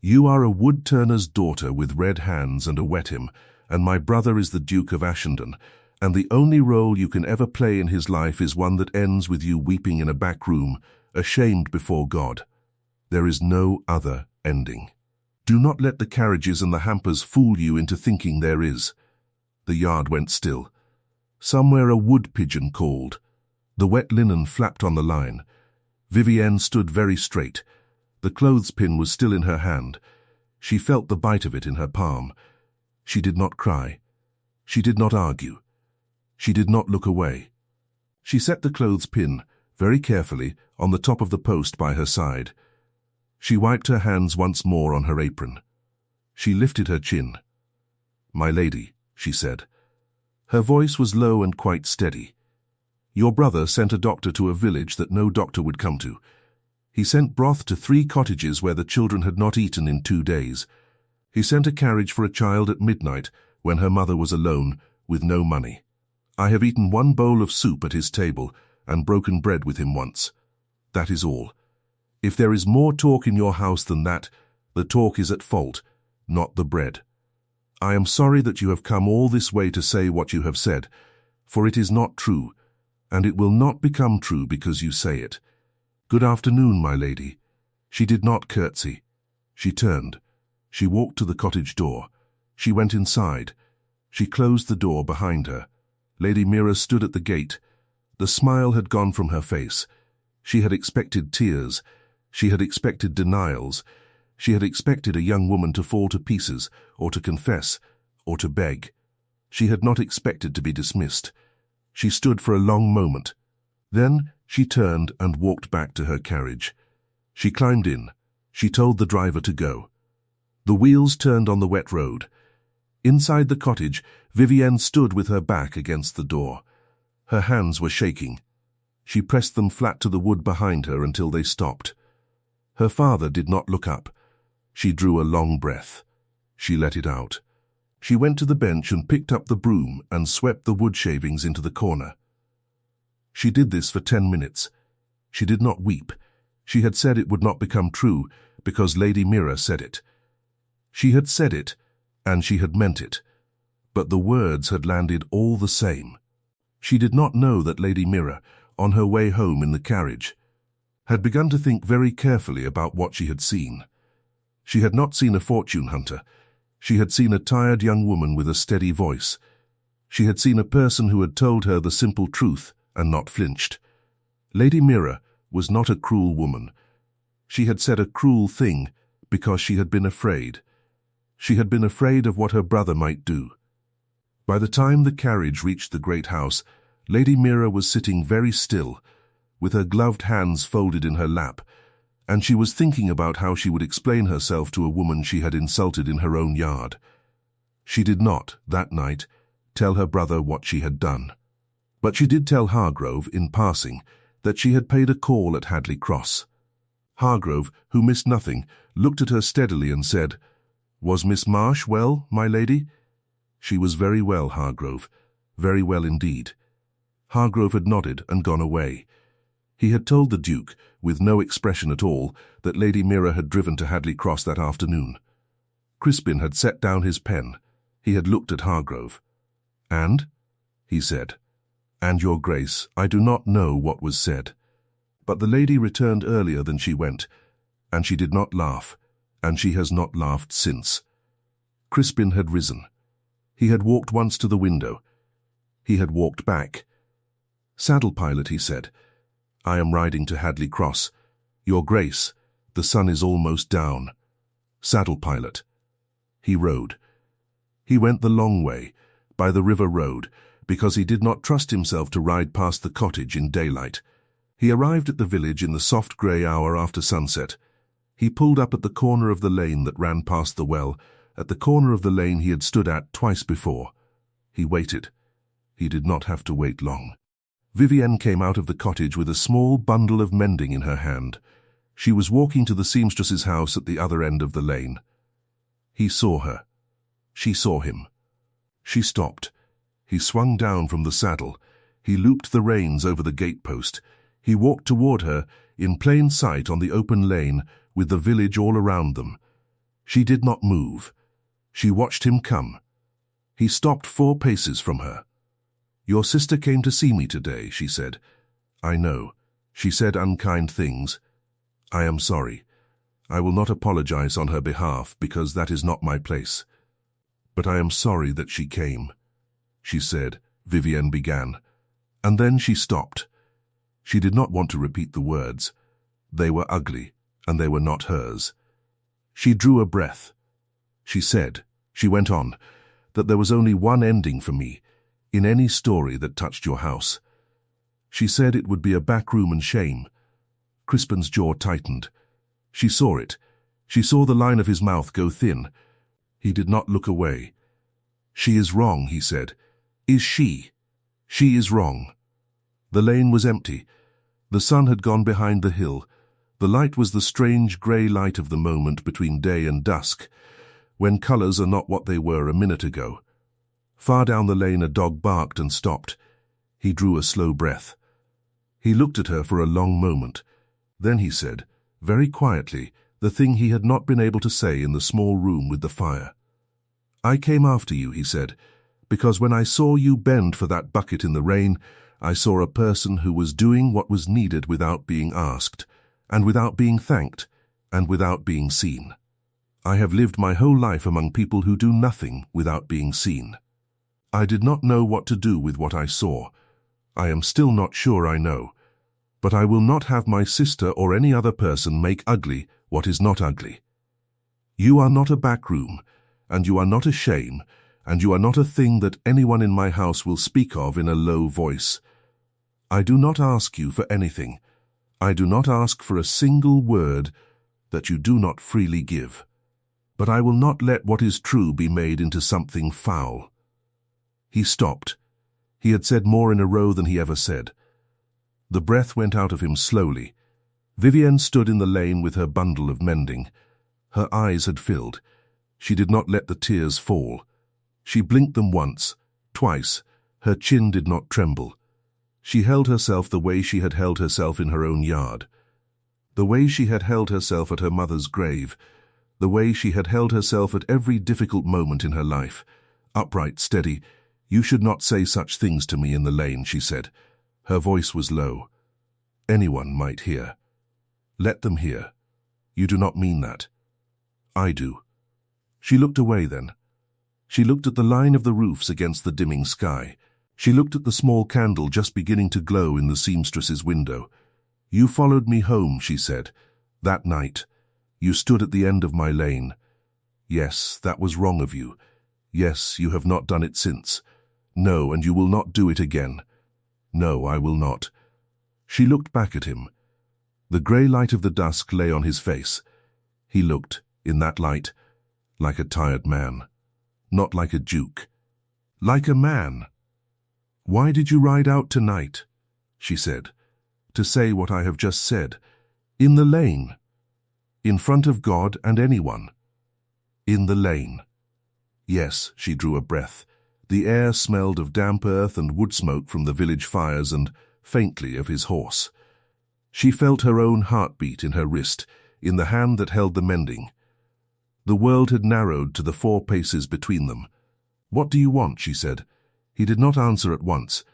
"You are a wood-turner's daughter with red hands and a wet-him, and my brother is the Duke of Ashendon, and the only role you can ever play in his life is one that ends with you weeping in a back room, ashamed before God. There is no other ending. Do not let the carriages and the hampers fool you into thinking there is." The yard went still. Somewhere a wood-pigeon called. The wet linen flapped on the line. Vivienne stood very straight. The clothespin was still in her hand. She felt the bite of it in her palm. She did not cry. She did not argue. She did not look away. She set the clothespin, very carefully, on the top of the post by her side. She wiped her hands once more on her apron. She lifted her chin. "My lady," she said. Her voice was low and quite steady. "Your brother sent a doctor to a village that no doctor would come to. He sent broth to 3 cottages where the children had not eaten in 2 days. He sent a carriage for a child at midnight when her mother was alone, with no money. I have eaten 1 bowl of soup at his table and broken bread with him once. That is all. If there is more talk in your house than that, the talk is at fault, not the bread. I am sorry that you have come all this way to say what you have said, for it is not true, and it will not become true because you say it. Good afternoon, my lady." She did not curtsy. She turned. She walked to the cottage door. She went inside. She closed the door behind her. Lady Mira stood at the gate. The smile had gone from her face. She had expected tears. She had expected denials. She had expected a young woman to fall to pieces, or to confess, or to beg. She had not expected to be dismissed. She stood for a long moment. Then she turned and walked back to her carriage. She climbed in. She told the driver to go. The wheels turned on the wet road. Inside the cottage, Vivienne stood with her back against the door. Her hands were shaking. She pressed them flat to the wood behind her until they stopped. Her father did not look up. She drew a long breath. She let it out. She went to the bench and picked up the broom and swept the wood shavings into the corner. She did this for 10 minutes. She did not weep. She had said it would not become true because Lady Mira said it. She had said it, and she had meant it. But the words had landed all the same. She did not know that Lady Mira, on her way home in the carriage, had begun to think very carefully about what she had seen. She had not seen a fortune hunter. She had seen a tired young woman with a steady voice. She had seen a person who had told her the simple truth and not flinched. Lady Mira was not a cruel woman. She had said a cruel thing because she had been afraid. She had been afraid of what her brother might do. By the time the carriage reached the great house, Lady Mira was sitting very still, with her gloved hands folded in her lap, and she was thinking about how she would explain herself to a woman she had insulted in her own yard. She did not, that night, tell her brother what she had done. But she did tell Hargrove, in passing, that she had paid a call at Hadley Cross. Hargrove, who missed nothing, looked at her steadily and said, "Was Miss Marsh well, my lady?" "She was very well, Hargrove, very well indeed." Hargrove had nodded and gone away. He had told the Duke, with no expression at all, that Lady Mira had driven to Hadley Cross that afternoon. Crispin had set down his pen. He had looked at Hargrove. "And?" he said. "And, Your Grace, I do not know what was said. But the lady returned earlier than she went, and she did not laugh, and she has not laughed since." Crispin had risen. He had walked once to the window. He had walked back. "Saddle pilot," he said, "I am riding to Hadley Cross. Your Grace, the sun is almost down." "Saddle pilot." He rode. He went the long way, by the river road, because he did not trust himself to ride past the cottage in daylight. He arrived at the village in the soft grey hour after sunset. He pulled up at the corner of the lane that ran past the well, at the corner of the lane he had stood at twice before. He waited. He did not have to wait long. Vivienne came out of the cottage with a small bundle of mending in her hand. She was walking to the seamstress's house at the other end of the lane. He saw her. She saw him. She stopped. He swung down from the saddle. He looped the reins over the gate-post. He walked toward her, in plain sight on the open lane, with the village all around them. She did not move. She watched him come. He stopped 4 paces from her. "Your sister came to see me today," she said. "I know. She said unkind things. I am sorry. I will not apologize on her behalf, because that is not my place. But I am sorry that she came," she said. Vivienne began. And then she stopped. She did not want to repeat the words. They were ugly, and they were not hers. She drew a breath. She said, she went on, that there was only one ending for me, in any story that touched your house. She said it would be a back room and shame. Crispin's jaw tightened. She saw it. She saw the line of his mouth go thin. He did not look away. "She is wrong," he said. "Is she? She is wrong." The lane was empty. The sun had gone behind the hill. The light was the strange grey light of the moment between day and dusk, when colours are not what they were a minute ago. Far down the lane a dog barked and stopped. He drew a slow breath. He looked at her for a long moment. Then he said, very quietly, the thing he had not been able to say in the small room with the fire. "I came after you," he said, "because when I saw you bend for that bucket in the rain, I saw a person who was doing what was needed without being asked, and without being thanked, and without being seen. I have lived my whole life among people who do nothing without being seen." I did not know what to do with what I saw. I am still not sure I know. But I will not have my sister or any other person make ugly what is not ugly. You are not a back room, and you are not a shame, and you are not a thing that anyone in my house will speak of in a low voice. I do not ask you for anything. I do not ask for a single word that you do not freely give. But I will not let what is true be made into something foul. He stopped. He had said more in a row than he ever said. The breath went out of him slowly. Vivienne stood in the lane with her bundle of mending. Her eyes had filled. She did not let the tears fall. She blinked them once, twice. Her chin did not tremble. She held herself the way she had held herself in her own yard. The way she had held herself at her mother's grave. The way she had held herself at every difficult moment in her life. Upright, steady. You should not say such things to me in the lane, she said. Her voice was low. Anyone might hear. Let them hear. You do not mean that. I do. She looked away then. She looked at the line of the roofs against the dimming sky. She looked at the small candle just beginning to glow in the seamstress's window. You followed me home, she said. That night. You stood at the end of my lane. Yes, that was wrong of you. Yes, you have not done it since. No, and you will not do it again. No, I will not. She looked back at him. The grey light of the dusk lay on his face. He looked, in that light, like a tired man. Not like a duke. Like a man. Why did you ride out tonight? She said. To say what I have just said. In the lane. In front of God and anyone. In the lane. Yes, she drew a breath. The air smelled of damp earth and wood smoke from the village fires and, faintly, of his horse. She felt her own heartbeat in her wrist, in the hand that held the mending. The world had narrowed to the 4 paces between them. What do you want? She said. He did not answer at once.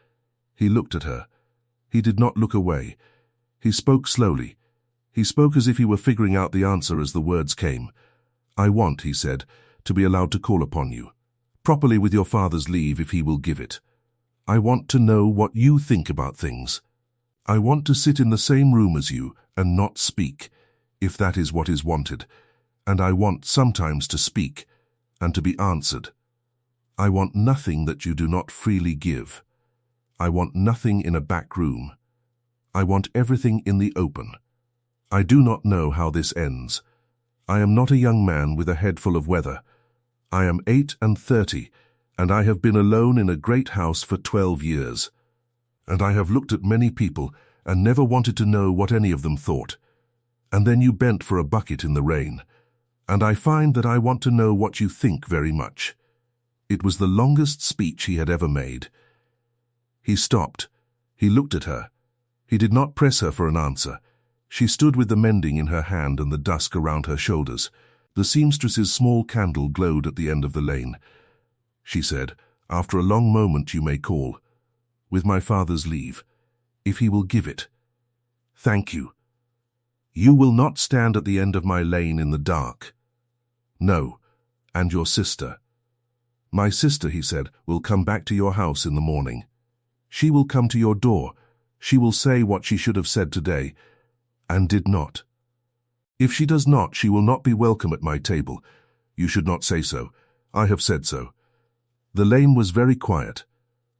He looked at her. He did not look away. He spoke slowly. He spoke as if he were figuring out the answer as the words came. I want, he said, to be allowed to call upon you. Properly with your father's leave if he will give it. I want to know what you think about things. I want to sit in the same room as you and not speak, if that is what is wanted. And I want sometimes to speak and to be answered. I want nothing that you do not freely give. I want nothing in a back room. I want everything in the open. I do not know how this ends. I am not a young man with a head full of weather. I am 38, and I have been alone in a great house for 12 years. And I have looked at many people and never wanted to know what any of them thought. And then you bent for a bucket in the rain. And I find that I want to know what you think very much. It was the longest speech he had ever made. He stopped. He looked at her. He did not press her for an answer. She stood with the mending in her hand and the dusk around her shoulders. The seamstress's small candle glowed at the end of the lane. She said, after a long moment you may call. With my father's leave, if he will give it. Thank you. You will not stand at the end of my lane in the dark. No, and your sister. My sister, he said, will come back to your house in the morning. She will come to your door. She will say what she should have said today, and did not. If she does not, she will not be welcome at my table. You should not say so. I have said so. The lane was very quiet.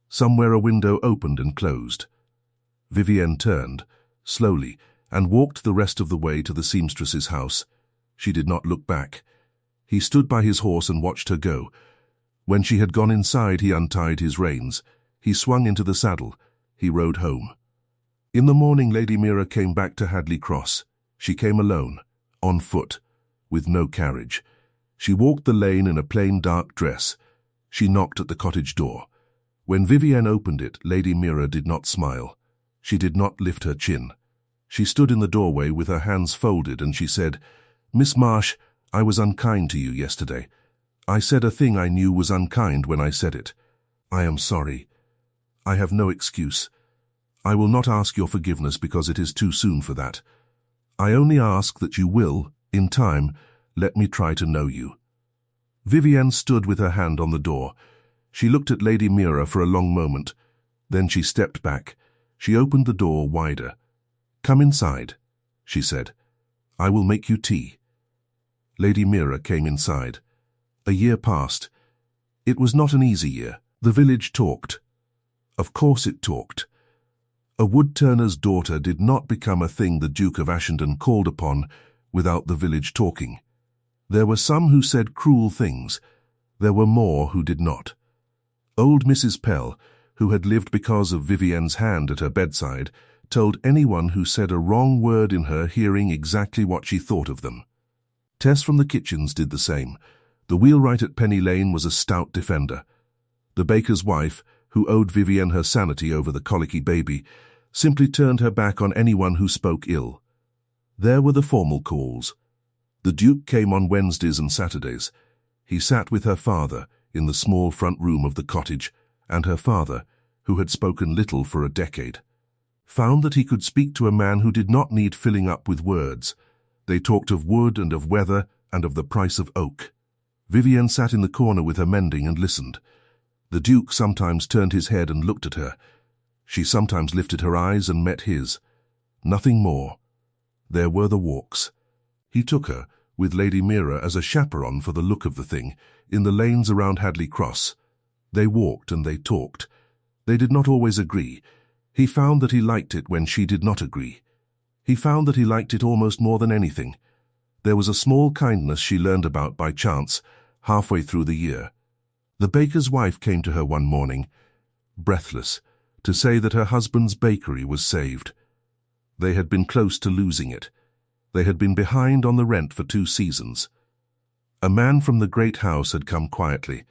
Somewhere a window opened and closed. Vivienne turned, slowly, and walked the rest of the way to the seamstress's house. She did not look back. He stood by his horse and watched her go. When she had gone inside, he untied his reins. He swung into the saddle. He rode home. In the morning, Lady Mira came back to Hadley Cross. She came alone, on foot, with no carriage. She walked the lane in a plain dark dress. She knocked at the cottage door. When Vivienne opened it, Lady Mira did not smile. She did not lift her chin. She stood in the doorway with her hands folded and she said, Miss Marsh, I was unkind to you yesterday. I said a thing I knew was unkind when I said it. I am sorry. I have no excuse. I will not ask your forgiveness because it is too soon for that. I only ask that you will, in time, let me try to know you. Vivienne stood with her hand on the door. She looked at Lady Mira for a long moment. Then she stepped back. She opened the door wider. "Come inside," she said. "I will make you tea." Lady Mira came inside. A year passed. It was not an easy year. The village talked. Of course it talked. A woodturner's daughter did not become a thing the Duke of Ashenden called upon without the village talking. There were some who said cruel things. There were more who did not. Old Mrs. Pell, who had lived because of Vivienne's hand at her bedside, told anyone who said a wrong word in her hearing exactly what she thought of them. Tess from the kitchens did the same. The wheelwright at Penny Lane was a stout defender. The baker's wife, who owed Vivienne her sanity over the colicky baby, simply turned her back on anyone who spoke ill. There were the formal calls. The Duke came on Wednesdays and Saturdays. He sat with her father in the small front room of the cottage, and her father, who had spoken little for a decade, found that he could speak to a man who did not need filling up with words. They talked of wood and of weather and of the price of oak. Vivienne sat in the corner with her mending and listened. The Duke sometimes turned his head and looked at her. She sometimes lifted her eyes and met his. Nothing more. There were the walks. He took her, with Lady Mira as a chaperon for the look of the thing, in the lanes around Hadley Cross. They walked and they talked. They did not always agree. He found that he liked it when she did not agree. He found that he liked it almost more than anything. There was a small kindness she learned about by chance, halfway through the year. The baker's wife came to her one morning, breathless, to say that her husband's bakery was saved. They had been close to losing it. They had been behind on the rent for 2 seasons. A man from the great house had come quietly,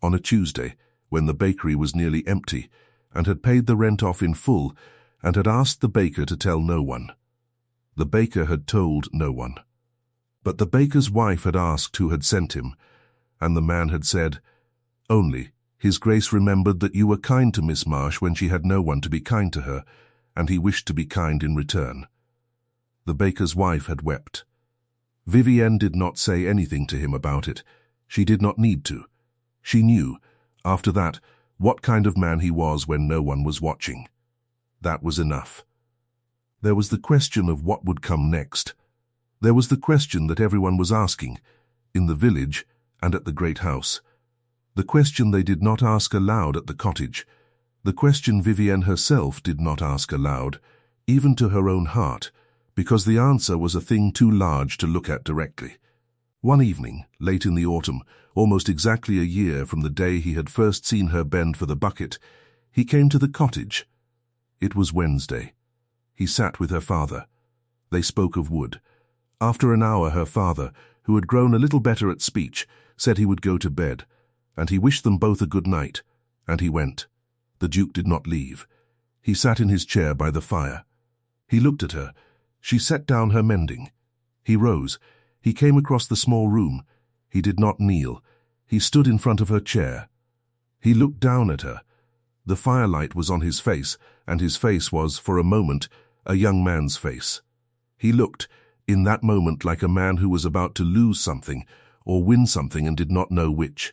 on a Tuesday, when the bakery was nearly empty, and had paid the rent off in full, and had asked the baker to tell no one. The baker had told no one. But the baker's wife had asked who had sent him, and the man had said, "Only, His Grace remembered that you were kind to Miss Marsh when she had no one to be kind to her, and he wished to be kind in return." The baker's wife had wept. Vivienne did not say anything to him about it. She did not need to. She knew, after that, what kind of man he was when no one was watching. That was enough. There was the question of what would come next. There was the question that everyone was asking, in the village and at the great house. The question they did not ask aloud at the cottage. The question Vivienne herself did not ask aloud, even to her own heart, because the answer was a thing too large to look at directly. One evening, late in the autumn, almost exactly a year from the day he had first seen her bend for the bucket, he came to the cottage. It was Wednesday. He sat with her father. They spoke of wood. After an hour, her father, who had grown a little better at speech, said he would go to bed, and he wished them both a good night, and he went. The Duke did not leave. He sat in his chair by the fire. He looked at her. She set down her mending. He rose. He came across the small room. He did not kneel. He stood in front of her chair. He looked down at her. The firelight was on his face, and his face was, for a moment, a young man's face. He looked, in that moment, like a man who was about to lose something, or win something and did not know which.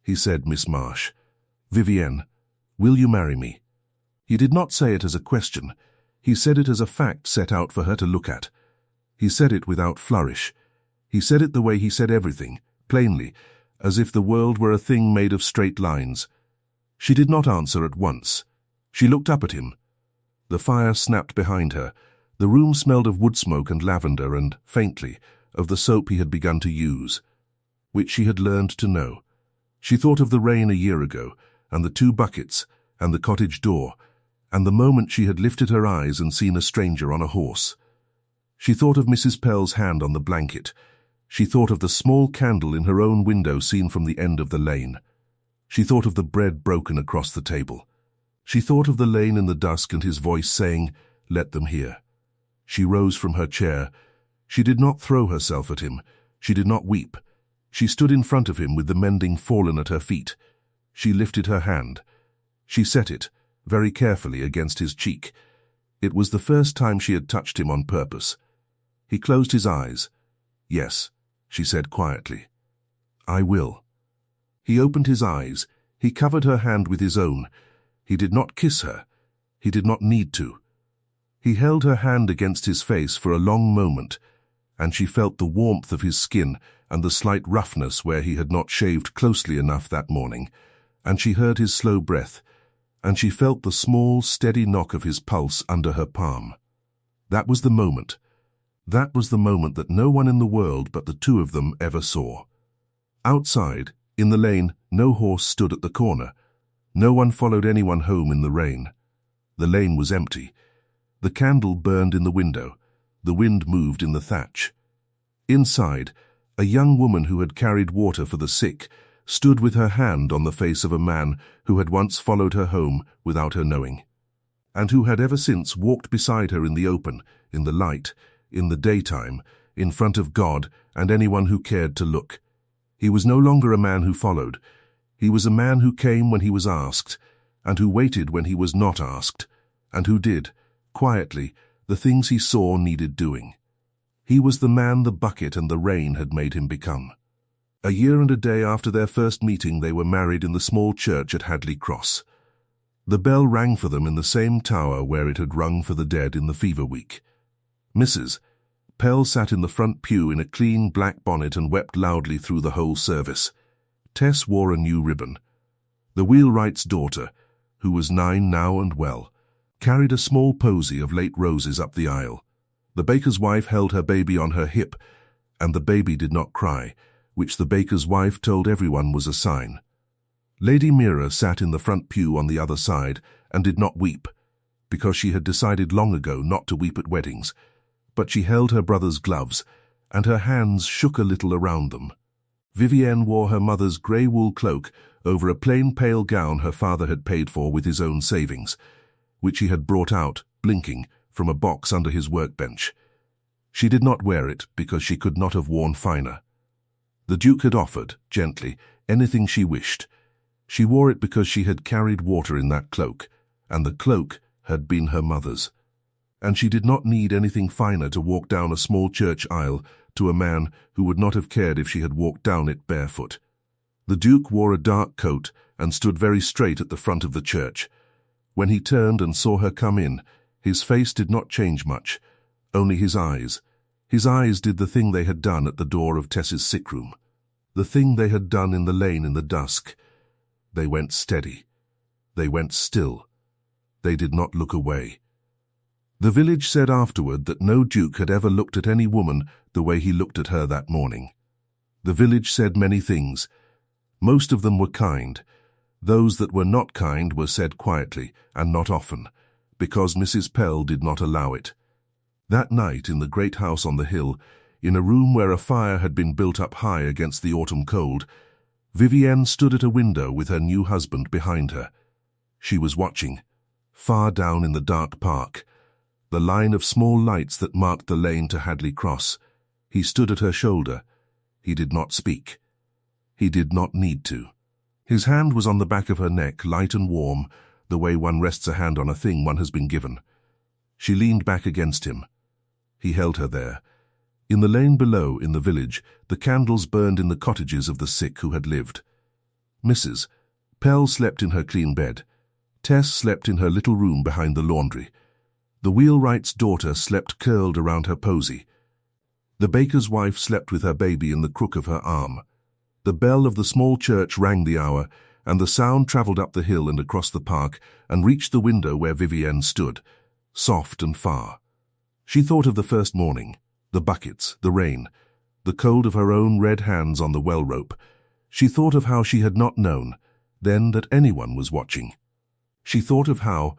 He said, "Miss Marsh, Vivienne, will you marry me?" He did not say it as a question. He said it as a fact set out for her to look at. He said it without flourish. He said it the way he said everything, plainly, as if the world were a thing made of straight lines. She did not answer at once. She looked up at him. The fire snapped behind her. The room smelled of wood smoke and lavender and, faintly, of the soap he had begun to use, which she had learned to know. She thought of the rain a year ago, and the 2 buckets, and the cottage door, and the moment she had lifted her eyes and seen a stranger on a horse. She thought of Mrs. Pell's hand on the blanket. She thought of the small candle in her own window seen from the end of the lane. She thought of the bread broken across the table. She thought of the lane in the dusk and his voice saying, "Let them hear." She rose from her chair. She did not throw herself at him. She did not weep. She stood in front of him with the mending fallen at her feet. She lifted her hand. She set it, very carefully, against his cheek. It was the first time she had touched him on purpose. He closed his eyes. "Yes," she said quietly. "I will." He opened his eyes. He covered her hand with his own. He did not kiss her. He did not need to. He held her hand against his face for a long moment, and she felt the warmth of his skin and the slight roughness where he had not shaved closely enough that morning, and she heard his slow breath, and she felt the small, steady knock of his pulse under her palm. That was the moment. That was the moment that no one in the world but the two of them ever saw. Outside, in the lane, no horse stood at the corner. No one followed anyone home in the rain. The lane was empty. The candle burned in the window. The wind moved in the thatch. Inside, a young woman who had carried water for the sick stood with her hand on the face of a man who had once followed her home without her knowing, and who had ever since walked beside her in the open, in the light, in the daytime, in front of God and anyone who cared to look. He was no longer a man who followed. He was a man who came when he was asked, and who waited when he was not asked, and who did, quietly, the things he saw needed doing. He was the man the bucket and the rain had made him become. A year and a day after their first meeting, they were married in the small church at Hadley Cross. The bell rang for them in the same tower where it had rung for the dead in the fever week. Mrs. Pell sat in the front pew in a clean black bonnet and wept loudly through the whole service. Tess wore a new ribbon. The wheelwright's daughter, who was 9 now and well, carried a small posy of late roses up the aisle. The baker's wife held her baby on her hip, and the baby did not cry, which the baker's wife told everyone was a sign. Lady Mira sat in the front pew on the other side and did not weep, because she had decided long ago not to weep at weddings, but she held her brother's gloves, and her hands shook a little around them. Vivienne wore her mother's grey wool cloak over a plain pale gown her father had paid for with his own savings, which he had brought out, blinking, from a box under his workbench. She did not wear it because she could not have worn finer. The Duke had offered, gently, anything she wished. She wore it because she had carried water in that cloak, and the cloak had been her mother's. And she did not need anything finer to walk down a small church aisle to a man who would not have cared if she had walked down it barefoot. The Duke wore a dark coat and stood very straight at the front of the church. When he turned and saw her come in, his face did not change much, only his eyes. His eyes did the thing they had done at the door of Tess's sick room, the thing they had done in the lane in the dusk. They went steady. They went still. They did not look away. The village said afterward that no duke had ever looked at any woman the way he looked at her that morning. The village said many things. Most of them were kind. Those that were not kind were said quietly and not often, because Mrs. Pell did not allow it. That night in the great house on the hill, in a room where a fire had been built up high against the autumn cold, Vivienne stood at a window with her new husband behind her. She was watching, far down in the dark park, the line of small lights that marked the lane to Hadley Cross. He stood at her shoulder. He did not speak. He did not need to. His hand was on the back of her neck, light and warm, the way one rests a hand on a thing one has been given. She leaned back against him. He held her there. In the lane below, in the village, the candles burned in the cottages of the sick who had lived. Mrs. Pell slept in her clean bed. Tess slept in her little room behind the laundry. The wheelwright's daughter slept curled around her posy. The baker's wife slept with her baby in the crook of her arm. The bell of the small church rang the hour, and the sound travelled up the hill and across the park and reached the window where Vivienne stood, soft and far. She thought of the first morning, the buckets, the rain, the cold of her own red hands on the well rope. She thought of how she had not known, then, that anyone was watching. She thought of how,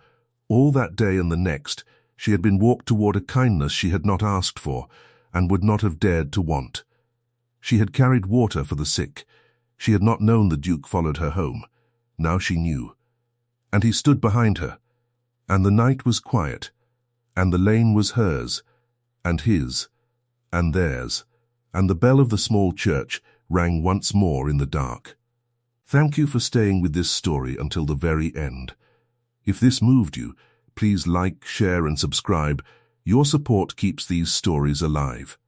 all that day and the next, she had been walked toward a kindness she had not asked for and would not have dared to want. She had carried water for the sick. She had not known the Duke followed her home. Now she knew. And he stood behind her. And the night was quiet. And the lane was hers, and his, and theirs. And the bell of the small church rang once more in the dark. Thank you for staying with this story until the very end. If this moved you, please like, share and subscribe. Your support keeps these stories alive.